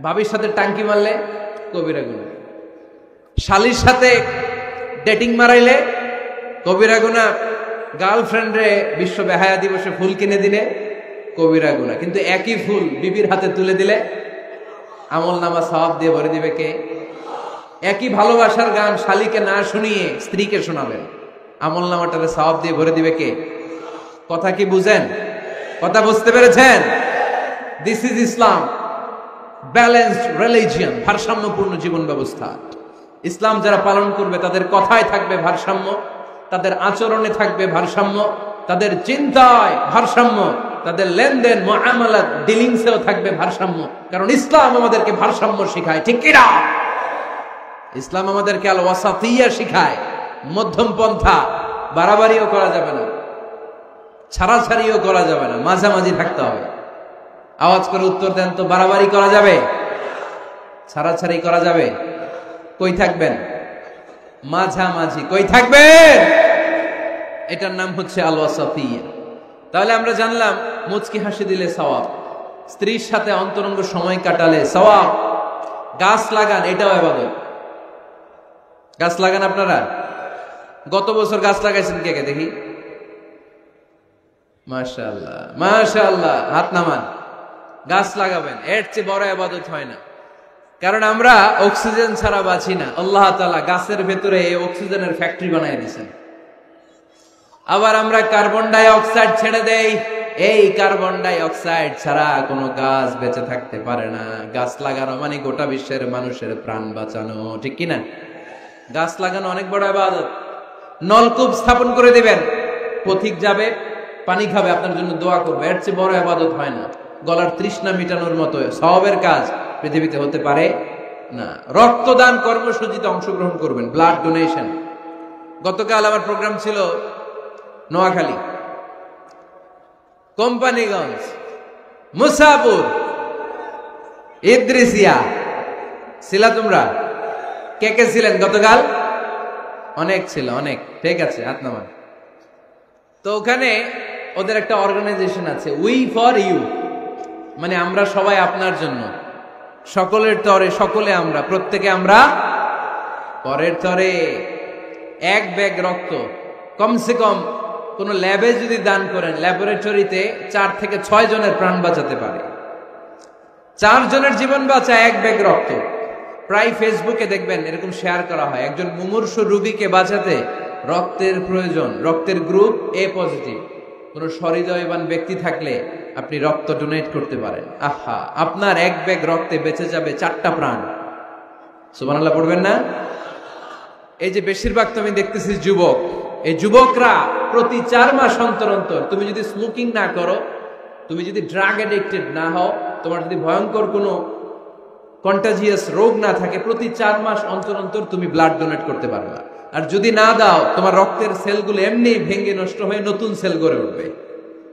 ভাবির সাথে টাঙ্কি মারলে কবিরা গুনাহ, শালীর সাথে ডেটিং মারাইলে কবিরা গুনাহ, গার্লফ্রেন্ডে বিশ্ব বেহায়া দিবসে ফুল কিনে দিলে কবিরা গুনাহ। কিন্তু একই ফুল বিবির হাতে তুলে দিলে আমলনামা সওয়াব দিয়ে ভরে দিবে কে? একই ভালোবাসার গান শালীকে না শুনিয়ে স্ত্রীকে শোনাবেন, আমলনামাটারে সওয়াব দিয়ে ভরে দিবে কে? কথা কি বুঝেন? কথা বুঝতে পেরেছেন? This is Islam, balanced religion, ভারসাম্যপূর্ণ জীবন ব্যবস্থা। ইসলাম যারা পালন করবে তাদের কথায় থাকবে ভারসাম্য, তাদের আচরণে থাকবে ভারসাম্য, তাদের চিন্তায় ভারসাম্য, তাদের লেনদেন মুআমালাত ডিলিংসেও থাকবে ভারসাম্য। কারণ ইসলাম আমাদেরকে ভারসাম্য শিখায়, ঠিক কি না? ইসলাম আমাদেরকে আল ওয়াসাতিয়া শিখায়, মধ্যম পন্থা। বাড়াবাড়িও করা যাবে না, ছাড়াছাড়িও করা যাবে না, মাঝামাঝি থাকতে হবে। আওয়াজ করে উত্তর দেন তো, বাড়াবাড়ি করা যাবে? ছাড়াছাড়ি করা যাবে? কই থাকবেন? মাঝামাঝি। কই থাকবেন? এটার নাম হচ্ছে আল ওয়াসাতিয়া। তাহলে আমরা জানলাম মুচকি হাসি দিলে সওয়াব, স্ত্রীর সাথে অন্তরঙ্গ সময় কাটালে সওয়াব, গাছ লাগান এটাও ইবাদত। গাছ লাগান আপনারা? গত বছর গাছ লাগাইছেন কে কে দেখি? মাশাআল্লাহ, মাশাআল্লাহ, হাত নামান। গাছ লাগাবেন, এর চেয়ে বড় ইবাদত হয় না। কারণ আমরা অক্সিজেন ছাড়া বাঁচি না। আল্লাহ তাআলা গাছের ভেতরে অক্সিজেনের ফ্যাক্টরি বানিয়ে দিয়েছেন। আবার আমরা কার্বন ডাই অক্সাইড ছেড়ে দেই, এই কার্বন ডাই অক্সাইড ছাড়া কোনো গাছ বেঁচে থাকতে পারে না। গাছ লাগানো মানে গোটা বিশ্বের মানুষের প্রাণ বাঁচানো, ঠিক কিনা? গাছ লাগানো অনেক বড় ইবাদত। নলকূপ স্থাপন করে দিবেন, পথিক যাবে, পানি খাবে, আপনার জন্য দোয়া করবে, এর চেয়ে বড় ইবাদত হয় না। গলার তৃষ্ণা মিটানোর মতো সওয়াবের কাজ পৃথিবীতে হতে পারে না। রক্তদান কর্মসূচিতে অংশগ্রহণ করবেন, ব্লাড ডোনেশন। গতকাল আমার প্রোগ্রাম ছিল নোয়াখালী, কোম্পানিগঞ্জ, মুসাপুর, ইদ্রিসিয়া। ছিলা তোমরা? কে কে ছিলেন গতকাল? অনেক ছিল, অনেক। ঠিক আছে, হাত নামান। তো ওখানে ওদের একটা অর্গানাইজেশন আছে, উই ফর ইউ, মানে আমরা সবাই আপনার জন্য। সকলের তরে সকলে আমরা, প্রত্যেকে আমরা পরের তরে। এক ব্যাগ রক্ত কমসে কম কোন ল্যাবে যদি দান করেন, ল্যাবরেটরিতে 4 থেকে 6 জনের প্রাণ বাঁচাতে পারে। 4 জনের জীবন বাঁচা এক ব্যাগ রক্ত। প্রায় ফেসবুকে দেখবেন এরকম শেয়ার করা হয়, একজন মুমূর্ষু রোগীকে বাঁচাতে রক্তের প্রয়োজন, রক্তের গ্রুপ এ পজিটিভ, কোন সহৃদয়বান ব্যক্তি থাকলে আপনি রক্ত ডোনেট করতে পারেন। আহা, আপনার এক ব্যাগ রক্তে বেঁচে যাবে 4টা প্রাণ। সুবহানাল্লাহ পড়বেন না? এই যে বেশিরভাগ তুমি দেখতেছি যুবক, এই যুবকরা প্রতি 4 মাস অন্তর অন্তর, তুমি যদি স্মোকিং না করো, তুমি যদি ড্রাগ এডিক্টেড না হও, তোমার যদি ভয়ঙ্কর কোনো কন্টাজিয়াস রোগ না থাকে, প্রতি 4 মাস অন্তর অন্তর তুমি ব্লাড ডোনেট করতে পারবা। আর যদি না দাও, তোমার রক্তের সেলগুলো এমনি ভেঙে নষ্ট হয়ে নতুন সেল গড়ে উঠবে।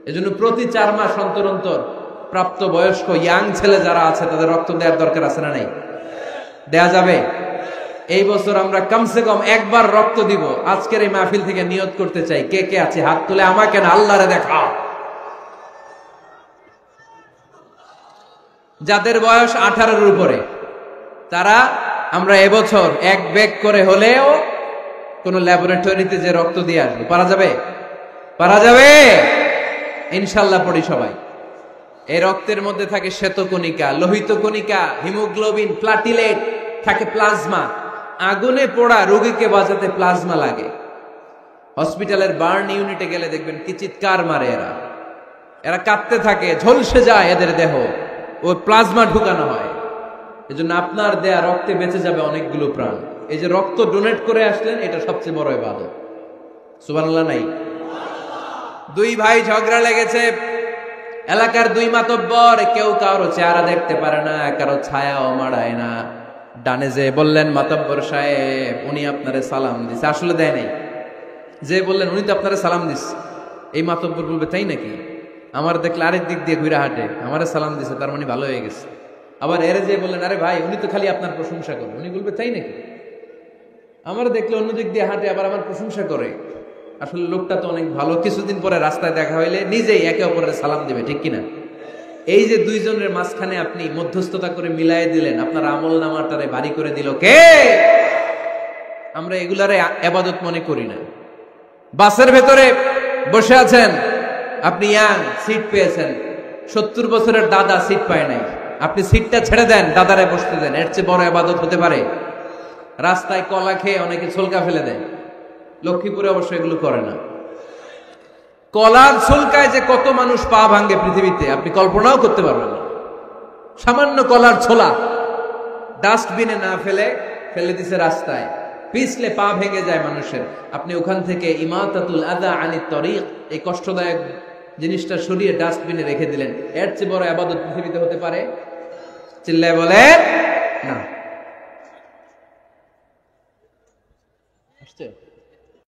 এজন্য প্রতি 4 মাস অন্তর অন্তর প্রাপ্ত বয়স্ক ইয়াং ছেলে যারা আছে তাদের রক্ত দেওয়ার দরকার আছে না নাই? দেয়া যাবে? এই বছর আমরা কমসে কম একবার রক্ত দিব। আজকের এই মাহফিল থেকে নিয়ত করতে চাই, কে কে আছে হাত তুলে, আমাকে না আল্লাহরে দেখা। যাদের বয়স 18-এর উপরে তারা, আমরা এবছর 1 ব্যাগ করে হলেও কোন ল্যাবরেটরিতে যে রক্ত দিয়ে আসবো। পারা যাবে? পারা যাবে ইনশাল্লাহ। পড়ি সবাই। এই রক্তের মধ্যে থাকে শ্বেতকণিকা, লোহিত কণিকা, হিমোগ্লোবিন, প্লাটিলেট, থাকে প্লাজমা। আগুনে পোড়া রোগীকে বাঁচাতে প্লাজমা লাগে। হসপিটালের বার্ন ইউনিটে গেলে দেখবেন কি চিৎকার মারে এরা, এরা কাঁদতে থাকে, ঝলসে যায় এদের দেহ, ওই প্লাজমা ঢুকানো হয়। এজন্য আপনার দেয়া রক্তে বেঁচে যাবে অনেকগুলো প্রাণ। এই যে রক্ত ডোনেট করে আসলেন, এটা সবচেয়ে বড় ইবাদত। সুবহানাল্লাহ নাই? 2 ভাই ঝগড়া লেগেছে, এলাকার 2 মাতব্বর, কেউ কারো চেহারা দেখতে পারে না, কারো ছায়াও মাড়ায় না। ডানে যে বললেন, মাতব্বর সাহেব উনি আপনারে সালাম দিছে, আসলে দেয় নাই। যে বললেন উনি তো আপনারে সালাম দিস, এই মাতব্বর বলবে তাই নাকি? আমার দেখলে আরেক দিক দিয়ে ঘুরে হাঁটে, আমারে সালাম দিছে, তার মানে ভালো হয়ে গেছে। আবার এরে যে বললেন, আরে ভাই উনি তো খালি আপনার প্রশংসা করে, উনি বলবে তাই নাকি? আমার দেখলে অন্য দিক দিয়ে হাঁটে, আবার আমার প্রশংসা করে, আসলে লোকটা তো অনেক ভালো। কিছুদিন পরে রাস্তায় দেখা হইলে নিজেই একে অপরের সালাম দিবে, ঠিক কিনা? এই যে 2 জনের মাঝখানে আপনি মধ্যস্থতা করে মিলাই দিলেন, আপনার আমল নামাটারে ভারী করে দিল কে? আমরা এগুলারে ইবাদত মনে করি না। বাসের ভেতরে বসে আছেন, আপনি ইয়াং, সিট পেয়েছেন, 70 বছরের দাদা সিট পায় নাই, আপনি সিটটা ছেড়ে দেন, দাদারে বসতে দেন, এর চেয়ে বড় ইবাদত হতে পারে? রাস্তায় কলা খেয়ে অনেকে ছলকা ফেলে দেয়, লক্ষ্মীপুরে অবশ্য এগুলো করে না। কলার ছলকায় যে কত মানুষ পা ভাঙ্গে পৃথিবীতে আপনি কল্পনাও করতে পারবেন না। সামান্য কলার ছোলা ডাস্টবিনে না ফেলে ফেলে দিছে রাস্তায়, পিছলে পা ভেঙে যায় মানুষের। আপনি ওখান থেকে ইমাতাতুল আযা আনিত তরিক, এই কষ্টদায়ক জিনিসটা সরিয়ে ডাস্টবিনে রেখে দিলেন, এর চেয়ে বড় ইবাদত পৃথিবীতে হতে পারে? চিল্লায় বলেন না। আসছে